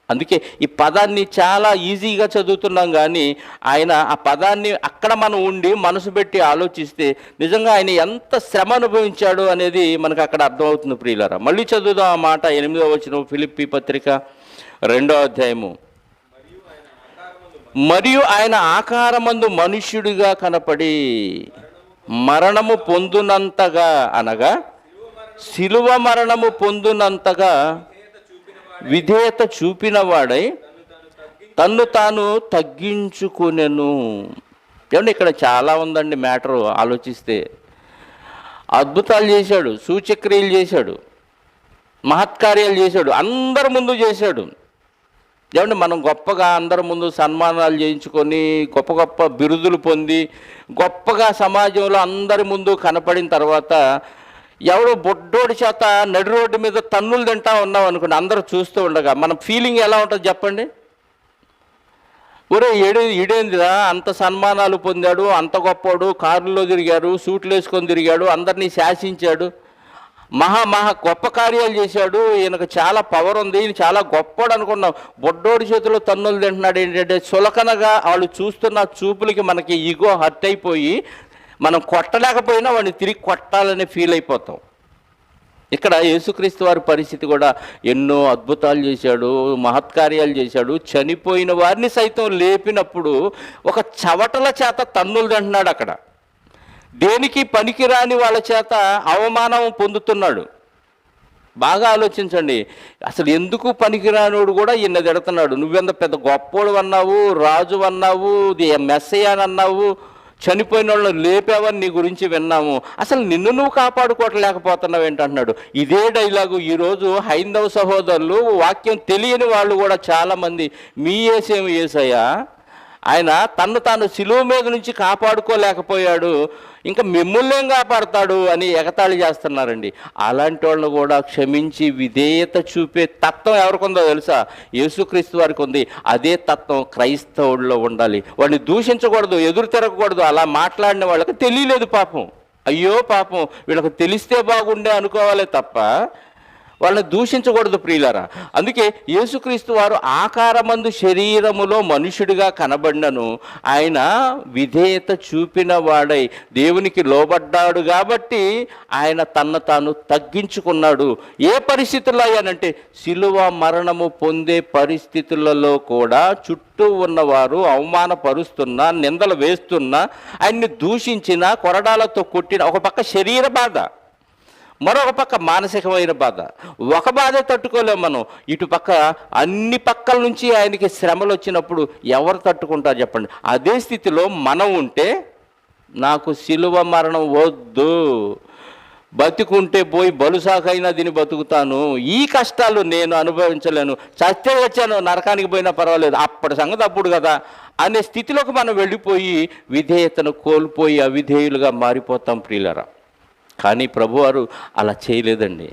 అందుకే ఈ పదాన్ని చాలా ఈజీగా చదువుతున్నాం, కానీ ఆయన ఆ పదాన్ని అక్కడ మనం ఉండి మనసు పెట్టి ఆలోచిస్తే నిజంగా ఆయన ఎంత శ్రమ అనుభవించాడు అనేది మనకు అక్కడ అర్థమవుతుంది ప్రియులారా. మళ్ళీ చదువుదాం ఆ మాట, 8వ వచనం, ఫిలిప్పీ పత్రిక 2వ అధ్యాయము. మరియు ఆయన ఆకారమందు మనుష్యుడిగా కనపడి మరణము పొందునంతగా, అనగా శిలువ మరణము పొందునంతగా విధేయత చూపిన వాడై తన్ను తాను తగ్గించుకునెను. ఏమంటే ఇక్కడ చాలా ఉందండి మ్యాటరు. ఆలోచిస్తే అద్భుతాలు చేశాడు, సూచక్రియలు చేశాడు, మహత్కార్యాలు చేశాడు, అందరి ముందు చేశాడు. ఏమంటే మనం గొప్పగా అందరి ముందు సన్మానాలు చేయించుకొని గొప్ప గొప్ప బిరుదులు పొంది గొప్పగా సమాజంలో అందరి ముందు కనపడిన తర్వాత ఎవడో బొడ్డోడి చేత నడి రోడ్డు మీద తన్నులు తింటా ఉన్నాం అనుకోండి, అందరూ చూస్తూ ఉండగా మన ఫీలింగ్ ఎలా ఉంటుంది చెప్పండి? ఒరే ఈడేందిరా అంత సన్మానాలు పొందాడు, అంత గొప్పోడు, కారులో తిరిగాడు, సూట్లు వేసుకొని తిరిగాడు, అందరినీ శాసించాడు, మహా గొప్ప కార్యాలు చేశాడు, ఈయనకు చాలా పవర్ ఉంది, ఈయన చాలా గొప్పడు అనుకున్నాం. బొడ్డోడి చేతిలో తన్నులు తింటున్నాడు. ఏంటంటే చులకనగా వాళ్ళు చూస్తున్న చూపులకి మనకి ఈగో హర్ట్ అయిపోయి మనం కొట్టలేకపోయినా వాడిని తిరిగి కొట్టాలని ఫీల్ అయిపోతాం. ఇక్కడ యేసుక్రీస్తు వారి పరిస్థితి కూడా ఎన్నో అద్భుతాలు చేశాడు, మహత్కార్యాలు చేశాడు, చనిపోయిన వారిని సైతం లేపినప్పుడు ఒక చవటల చేత తన్నులు తింటున్నాడు. అక్కడ దేనికి పనికిరాని వాళ్ళ చేత అవమానం పొందుతున్నాడు. బాగా ఆలోచించండి, అసలు ఎందుకు పనికిరానోడు కూడా ఈయన తిడుతున్నాడు. నువ్వెంత పెద్ద గొప్పోడు అన్నావు, రాజు అన్నావు, మెస్సయ్య అని అన్నావు, చనిపోయిన వాళ్ళని లేపావని నీ గురించి విన్నాము, అసలు నిన్ను నువ్వు కాపాడుకోవట్లేకపోతున్నావు ఏంటంటున్నాడు. ఇదే డైలాగు ఈరోజు హైందవ సహోదరులు, వాక్యం తెలియని వాళ్ళు కూడా చాలామంది, మీ యేసేమి యేసయ్యా, ఆయన తన్ను తాను శిలువ మీద నుంచి కాపాడుకోలేకపోయాడు, ఇంకా మిమ్మల్నేం కాపాడుతాడు అని ఎగతాళి చేస్తున్నారండి. అలాంటి వాళ్ళని కూడా క్షమించి విధేయత చూపే తత్వం ఎవరికి ఉందో తెలుసా? యేసుక్రీస్తు వారికి ఉంది. అదే తత్వం క్రైస్తవుల్లో ఉండాలి. వాడిని దూషించకూడదు, ఎదురు తిరగకూడదు. అలా మాట్లాడిన వాళ్ళకి తెలియలేదు పాపం, అయ్యో పాపం వీళ్ళకి తెలిస్తే బాగుండే అనుకోవాలే తప్ప వాళ్ళని దూషించకూడదు ప్రియులారా. అందుకే యేసుక్రీస్తు వారు ఆకారమందు శరీరములో మనుషుడిగా కనబడినను ఆయన విధేయత చూపిన వాడై దేవునికి లోబడ్డాడు కాబట్టి ఆయన తన్ను తాను తగ్గించుకున్నాడు. ఏ పరిస్థితుల్లో అయ్యానంటే శిలువ మరణము పొందే పరిస్థితులలో కూడా చుట్టూ ఉన్నవారు అవమానపరుస్తున్నా, నిందలు వేస్తున్నా, ఆయన్ని దూషించిన, కొరడాలతో కొట్టిన, ఒక పక్క శరీర బాధ, మరొక పక్క మానసికమైన బాధ. ఒక బాధే తట్టుకోలేము మనం, ఇటు పక్క అన్ని పక్కల నుంచి ఆయనకి శ్రమలు వచ్చినప్పుడు ఎవరు తట్టుకుంటారు చెప్పండి? అదే స్థితిలో మనం ఉంటే నాకు శిలువ మరణం వద్దు, బతికుంటే పోయి బలుసాకైనా దీన్ని బతుకుతాను, ఈ కష్టాలు నేను అనుభవించలేను, చస్తే వచ్చాను, నరకానికి పోయినా పర్వాలేదు, అప్పటి సంగతి అప్పుడు కదా అనే స్థితిలోకి మనం వెళ్ళిపోయి విధేయతను కోల్పోయి అవిధేయులుగా మారిపోతాం ప్రియులరా. కానీ ప్రభువారు అలా చేయలేదండి.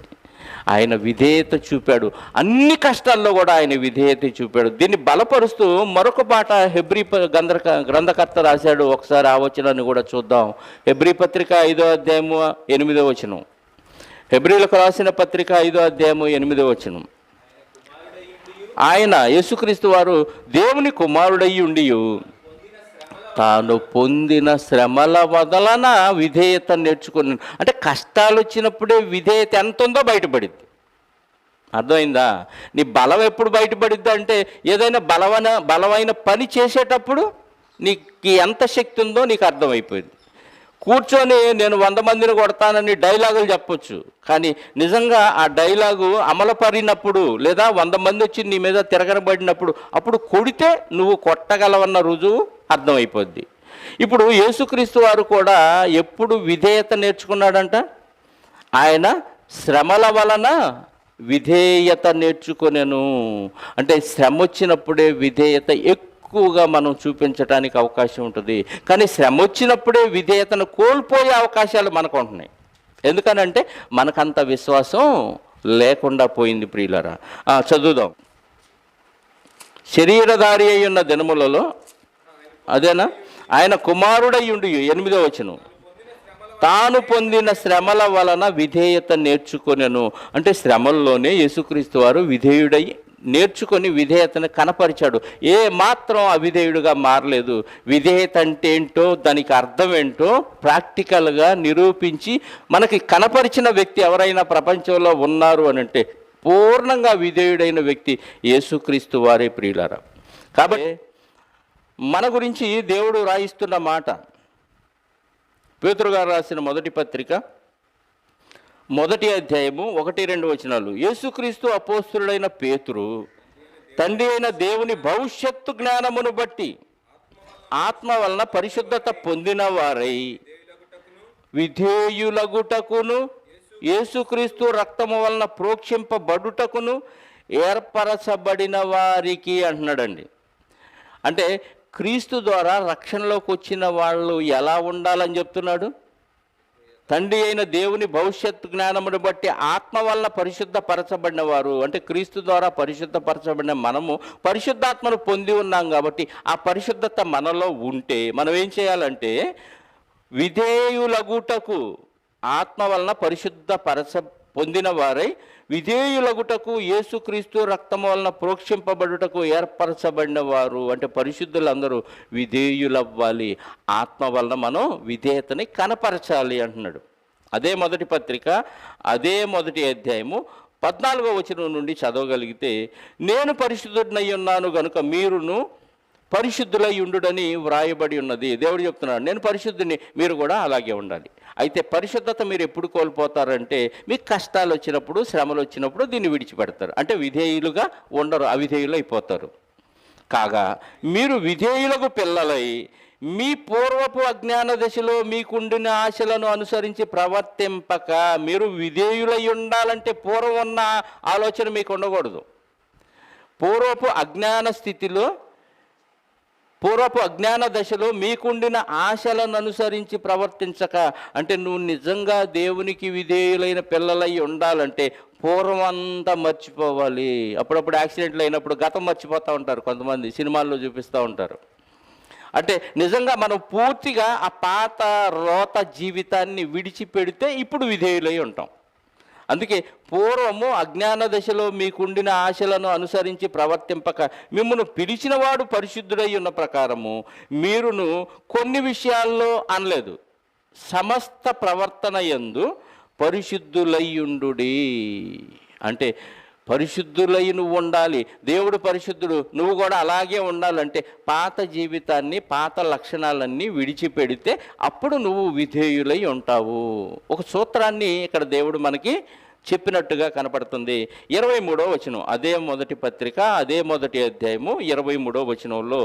ఆయన విధేయత చూపాడు. అన్ని కష్టాల్లో కూడా ఆయన విధేయత చూపాడు. దీన్ని బలపరుస్తూ మరొక మాట హెబ్రీ గ్రంథకర్త రాశాడు. ఒకసారి ఆ వచనాన్ని కూడా చూద్దాం. హెబ్రీ పత్రిక 5వ అధ్యాయము 8వ వచనం. హెబ్రీలకు రాసిన పత్రిక 5వ అధ్యాయము 8వ వచనం. ఆయన యేసుక్రీస్తు వారు దేవుని కుమారుడయ్యి ఉండి తాను పొందిన శ్రమల వదలన విధేయత నేర్చుకుని, అంటే కష్టాలు వచ్చినప్పుడే విధేయత ఎంత ఉందో బయటపడిద్ది. అర్థమైందా? నీ బలం ఎప్పుడు బయటపడిద్ది అంటే ఏదైనా బలమైన పని చేసేటప్పుడు నీకు ఎంత శక్తి ఉందో నీకు అర్థమైపోయింది. కూర్చొని నేను 100 మందిని కొడతానని డైలాగులు చెప్పొచ్చు, కానీ నిజంగా ఆ డైలాగు అమలుపరినప్పుడు లేదా 100 మంది వచ్చి నీ మీద తిరగబడినప్పుడు అప్పుడు కొడితే నువ్వు కొట్టగలవన్న రుజువు అర్థమైపోద్ది. ఇప్పుడు యేసుక్రీస్తు వారు కూడా ఎప్పుడు విధేయత నేర్చుకున్నాడంట? ఆయన శ్రమల వలన విధేయత నేర్చుకొనెను. అంటే శ్రమ వచ్చినప్పుడే విధేయత ఎక్కువగా మనం చూపించడానికి అవకాశం ఉంటుంది. కానీ శ్రమ వచ్చినప్పుడే విధేయతను కోల్పోయే అవకాశాలు మనకు ఉంటున్నాయి. ఎందుకనంటే మనకంత విశ్వాసం లేకుండా పోయింది ప్రియులరా. చదువుదాం. శరీరధారి అయి ఉన్న దినములలో, అదేనా, ఆయన కుమారుడై ఉండి 8వ వచనం, తాను పొందిన శ్రమల వలన విధేయత నేర్చుకొనెను. అంటే శ్రమల్లోనే యేసుక్రీస్తు వారు విధేయుడై నేర్చుకొని విధేయతను కనపరిచాడు. ఏ మాత్రం అవిధేయుడుగా మారలేదు. విధేయత అంటే ఏంటో, దానికి అర్థం ఏంటో ప్రాక్టికల్గా నిరూపించి మనకి కనపరిచిన వ్యక్తి ఎవరైనా ప్రపంచంలో ఉన్నారు అని అంటే పూర్ణంగా విధేయుడైన వ్యక్తి యేసుక్రీస్తు వారే ప్రియులారా. కాబట్టి మన గురించి దేవుడు రాయిస్తున్న మాట, పేతురు గారు రాసిన మొదటి పత్రిక 1వ అధ్యాయము 1-2 వచనాలు. యేసుక్రీస్తు అపోస్తులుడైన పేతురు తండ్రి అయిన దేవుని భవిష్యత్తు జ్ఞానమును బట్టి ఆత్మ వలన పరిశుద్ధత పొందిన వారై విధేయులగుటకును యేసుక్రీస్తు రక్తము వలన ప్రోక్షింపబడుటకును ఏర్పరచబడిన వారికి అంటున్నాడండి. అంటే క్రీస్తు ద్వారా రక్షణలోకి వచ్చిన వాళ్ళు ఎలా ఉండాలని చెప్తున్నాడు? తండ్రి అయిన దేవుని భవిష్యత్తు జ్ఞానమును బట్టి ఆత్మ వల్ల పరిశుద్ధపరచబడిన వారు. అంటే క్రీస్తు ద్వారా పరిశుద్ధపరచబడిన మనము పరిశుద్ధాత్మను పొంది ఉన్నాం కాబట్టి ఆ పరిశుద్ధత మనలో ఉంటే మనం ఏం చేయాలంటే విధేయులగుటకు, ఆత్మ వలన పొందిన వారై విధేయులగుటకు యేసుక్రీస్తు రక్తము వలన ప్రోక్షింపబడుటకు ఏర్పరచబడిన వారు. అంటే పరిశుద్ధులందరూ విధేయులవ్వాలి. ఆత్మ వలన మనం విధేయతని కనపరచాలి అంటున్నాడు. అదే మొదటి పత్రిక, అదే 1వ అధ్యాయము 14వ వచనం నుండి చదవగలిగితే, నేను పరిశుద్ధుడినై ఉన్నాను గనుక మీరును పరిశుద్ధులై ఉండుడని వ్రాయబడి ఉన్నది. దేవుడు చెప్తున్నాడు, నేను పరిశుద్ధుని, మీరు కూడా అలాగే ఉండాలి. అయితే పరిశుద్ధత మీరు ఎప్పుడు కోల్పోతారంటే మీకు కష్టాలు వచ్చినప్పుడు, శ్రమలు వచ్చినప్పుడు దీన్ని విడిచిపెడతారు. అంటే విధేయులుగా ఉండరు, అవిధేయులు అయిపోతారు. కాగా మీరు విధేయులకు పిల్లలై మీ పూర్వపు అజ్ఞాన దశలో మీకుండిన ఆశలను అనుసరించి ప్రవర్తింపక, మీరు విధేయులై ఉండాలంటే పూర్వం ఉన్న ఆలోచన మీకు ఉండకూడదు. పూర్వపు అజ్ఞాన దశలో మీకుండిన ఆశలను అనుసరించి ప్రవర్తించక, అంటే నువ్వు నిజంగా దేవునికి విధేయులైన పిల్లలై ఉండాలంటే పూర్వం అంతా మర్చిపోవాలి. అప్పుడప్పుడు యాక్సిడెంట్లు అయినప్పుడు గతం మర్చిపోతూ ఉంటారు కొంతమంది, సినిమాల్లో చూపిస్తూ ఉంటారు. అంటే నిజంగా మనం పూర్తిగా ఆ పాత రోత జీవితాన్ని విడిచిపెడితే ఇప్పుడు విధేయులై ఉంటాం. అందుకే పూర్వము అజ్ఞాన దశలో మీకుండిన ఆశలను అనుసరించి ప్రవర్తింపక, మిమ్మల్ని పిలిచినవాడు పరిశుద్ధుడై ఉన్న ప్రకారము మీరును కొన్ని విషయాల్లో అనలేదు, సమస్త ప్రవర్తన యందు పరిశుద్ధులయ్యుండుడి. అంటే పరిశుద్ధులై నువ్వు ఉండాలి. దేవుడు పరిశుద్ధుడు, నువ్వు కూడా అలాగే ఉండాలంటే పాత జీవితాన్ని, పాత లక్షణాలన్నీ విడిచిపెడితే అప్పుడు నువ్వు విధేయులై ఉంటావు. ఒక సూత్రాన్ని ఇక్కడ దేవుడు మనకి చెప్పినట్టుగా కనపడుతుంది. 23వ వచనం, అదే మొదటి పత్రిక, అదే 1వ అధ్యాయము 23వ వచనంలో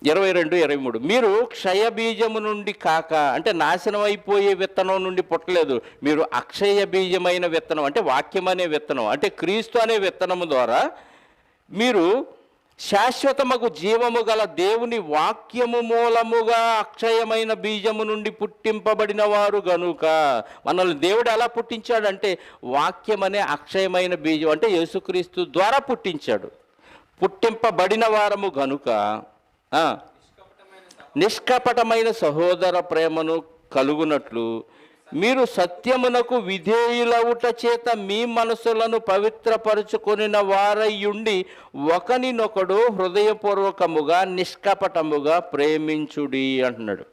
22, 23 మీరు క్షయ బీజము నుండి కాక, అంటే నాశనం అయిపోయే విత్తనం నుండి పుట్టలేదు, మీరు అక్షయ బీజమైన విత్తనం, అంటే వాక్యం అనే విత్తనం, అంటే క్రీస్తు అనే విత్తనము ద్వారా మీరు శాశ్వతమగు జీవము గల దేవుని వాక్యము మూలముగా అక్షయమైన బీజము నుండి పుట్టింపబడిన వారు గనుక. మనల్ని దేవుడు ఎలా పుట్టించాడంటే వాక్యం అనే అక్షయమైన బీజం, అంటే యేసుక్రీస్తు ద్వారా పుట్టించాడు. పుట్టింపబడిన వారము గనుక నిష్కపటమైన సహోదర ప్రేమను కలుగునట్లు మీరు సత్యమునకు విధేయులవుట చేత మీ మనసులను పవిత్రపరుచుకొనిన వారయ్యుండి ఒకనినొకడు హృదయపూర్వకముగా నిష్కపటముగా ప్రేమించుడి అంటున్నాడు.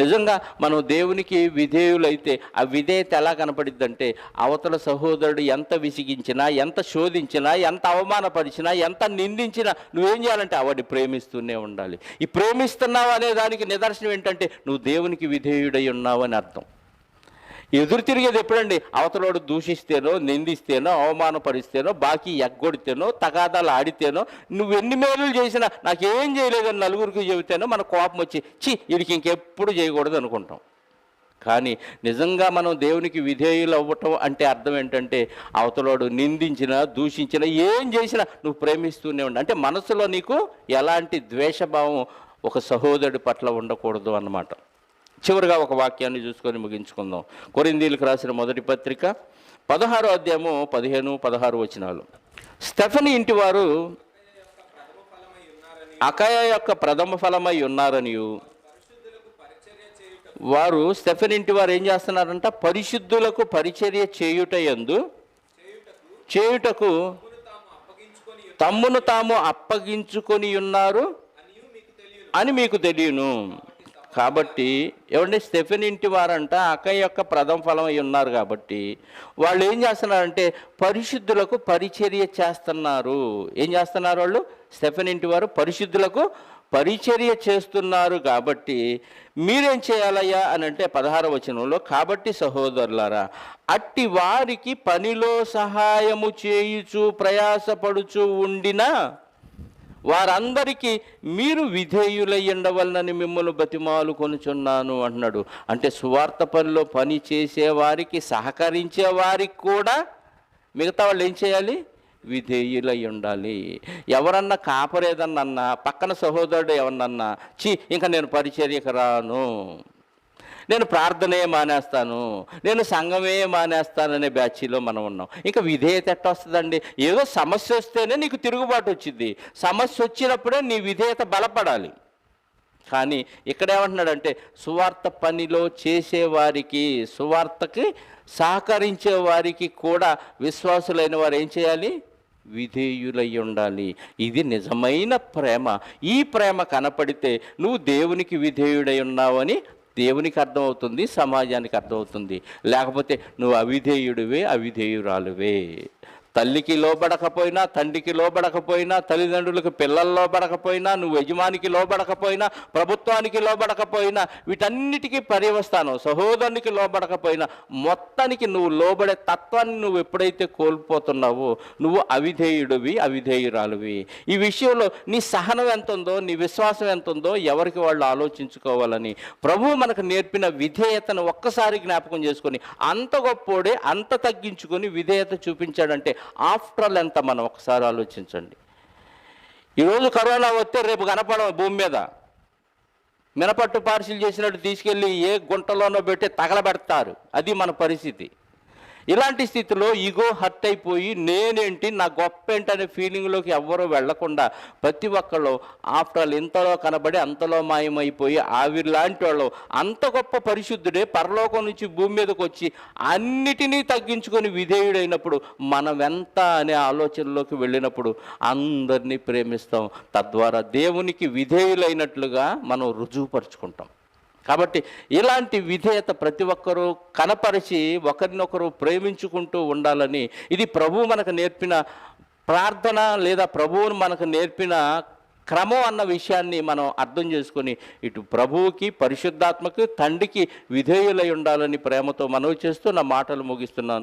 నిజంగా మనం దేవునికి విధేయులైతే ఆ విధేయత ఎలా కనపడిద్దంటే, అవతల సహోదరుడు ఎంత విసిగించినా, ఎంత శోధించినా, ఎంత అవమానపరిచినా, ఎంత నిందించినా నువ్వేం చేయాలంటే వాడిని ప్రేమిస్తూనే ఉండాలి. ఈ ప్రేమిస్తున్నావు అనే దానికి నిదర్శనం ఏంటంటే నువ్వు దేవునికి విధేయుడై ఉన్నావు అని అర్థం. ఎదురు తిరిగేది ఎప్పుడండి? అవతలోడు దూషిస్తేనో, నిందిస్తేనో, అవమానపరిస్తేనో, బాకీ ఎగ్గొడితేనో, తగాదాలు ఆడితేనో, నువ్వు ఎన్ని మేలులు చేసినా నాకేం చేయలేదని నలుగురికి చెబితేనో మన కోపం వచ్చి వీడికి ఇంకెప్పుడు చేయకూడదు అనుకుంటాం. కానీ నిజంగా మనం దేవునికి విధేయులు అవ్వటం అంటే అర్థం ఏంటంటే, అవతలోడు నిందించినా, దూషించినా, ఏం చేసినా నువ్వు ప్రేమిస్తూనే ఉండాలి. అంటే మనసులో నీకు ఎలాంటి ద్వేషభావం ఒక సహోదరుడి పట్ల ఉండకూడదు అన్నమాట. చివరిగా ఒక వాక్యాన్ని చూసుకొని ముగించుకుందాం. కొరింథీయులకు రాసిన మొదటి పత్రిక 16వ అధ్యాయము 15, 16 వచనాలు. స్టెఫనీ ఇంటి వారు అకయ యొక్క ప్రథమ ఫలమై ఉన్నారనియు, వారు స్టెఫనీ ఇంటి వారు ఏం చేస్తున్నారంట? పరిశుద్ధులకు పరిచర్య చేయుటకు తమ్మును తాము అప్పగించుకొని ఉన్నారు అని మీకు తెలియను. కాబట్టి ఏమంటే స్టెఫెన్ ఇంటి వారంట అక్కయ్య యొక్క ప్రథమ ఫలం అయి ఉన్నారు కాబట్టి వాళ్ళు ఏం చేస్తున్నారంటే పరిశుద్ధులకు పరిచర్య చేస్తున్నారు. ఏం చేస్తున్నారు వాళ్ళు? స్టెఫెన్ ఇంటి వారు పరిశుద్ధులకు పరిచర్య చేస్తున్నారు. కాబట్టి మీరేం చేయాలయ్యా అని అంటే 16వ వచనంలో, కాబట్టి సహోదరులారా అట్టి వారికి పనిలో సహాయము చేయుచు ప్రయాసపడుచు ఉండిన వారందరికీ మీరు విధేయులై ఉండవలనని మిమ్మల్ని బతిమాలు కొనుచున్నాను అంటున్నాడు. అంటే సువార్త పనిలో పని చేసేవారికి, సహకరించే వారికి కూడా మిగతా వాళ్ళు ఏం చేయాలి? విధేయులై ఉండాలి. ఎవరన్నా కాపరేదన్నా, పక్కన సహోదరుడు ఎవరన్నా ఇంకా నేను పరిచర్యకు రాను, నేను ప్రార్థనే మానేస్తాను, నేను సంఘమే మానేస్తాననే బ్యాచీలో మనం ఉన్నాం. ఇంకా విధేయత ఎట్ట వస్తుందండి? ఏదో సమస్య వస్తేనే నీకు తిరుగుబాటు వచ్చింది. సమస్య వచ్చినప్పుడే నీ విధేయత బలపడాలి. కానీ ఇక్కడ ఏమంటున్నాడంటే సువార్త పనిలో చేసేవారికి, సువార్తకి సహకరించే వారికి కూడా విశ్వాసులైన వారు ఏం చేయాలి? విధేయులై ఉండాలి. ఇది నిజమైన ప్రేమ. ఈ ప్రేమ కనపడితే నువ్వు దేవునికి విధేయుడై ఉన్నావని దేవునికి అర్థమవుతుంది, సమాజానికి అర్థమవుతుంది. లేకపోతే నువ్వు అవిధేయుడివే, అవిధేయురాలువే. తల్లికి లోబడకపోయినా, తండ్రికి లోబడకపోయినా, తల్లిదండ్రులకు పిల్లలు లోబడకపోయినా, నువ్వు యజమానికి లోబడకపోయినా, ప్రభుత్వానికి లోబడకపోయినా, వీటన్నిటికీ పర్యవస్థానం, సహోదరునికి లోబడకపోయినా, మొత్తానికి నువ్వు లోబడే తత్వాన్ని నువ్వు ఎప్పుడైతే కోల్పోతున్నావో నువ్వు అవిధేయుడివి, అవిధేయురాలువి. ఈ విషయంలో నీ సహనం ఎంత ఉందో, నీ విశ్వాసం ఎంత ఉందో ఎవరికి వాళ్ళు ఆలోచించుకోవాలని ప్రభువు మనకు నేర్పిన విధేయతను ఒక్కసారి జ్ఞాపకం చేసుకొని, అంత గొప్పోడే అంత తగ్గించుకొని విధేయత చూపించాడంటే ఆఫ్టర్ ఆల్ ఎంత మనం ఒకసారి ఆలోచించండి. ఈరోజు కరోనా వస్తే రేపు కనపడవు భూమి మీద. మినపట్టు పార్సిల్ చేసినట్టు తీసుకెళ్ళి ఏ గుంటలోనో పెట్టి తగలబెడతారు. అది మన పరిస్థితి. ఇలాంటి స్థితిలో ఈగో హర్ట్ అయిపోయి నేనేంటి, నా గొప్ప ఏంటి అనే ఫీలింగ్లోకి ఎవ్వరూ వెళ్లకుండా ప్రతి ఒక్కళ్ళు ఆఫ్టర్ ఆల్ ఇంతలో కనబడి అంతలో మాయమైపోయి ఆవిర్లాంటి వాళ్ళు అంత గొప్ప పరిశుద్ధుడే పరలోకం నుంచి భూమి మీదకి వచ్చి అన్నిటినీ తగ్గించుకొని విధేయుడైనప్పుడు మనం ఎంత అనే ఆలోచనలోకి వెళ్ళినప్పుడు అందరినీ ప్రేమిస్తాం. తద్వారా దేవునికి విధేయులైనట్లుగా మనం రుజువుపరుచుకుంటాం. కాబట్టి ఇలాంటి విధేయత ప్రతి ఒక్కరూ కనపరిచి ఒకరినొకరు ప్రేమించుకుంటూ ఉండాలని, ఇది ప్రభువు మనకు నేర్పిన ప్రార్థన లేదా ప్రభువును మనకు నేర్పిన క్రమం అన్న విషయాన్ని మనం అర్థం చేసుకొని ఇటు ప్రభువుకి, పరిశుద్ధాత్మకి, తండ్రికి విధేయులై ఉండాలని ప్రేమతో మనవి చేస్తూ నా మాటలు ముగిస్తున్నాను.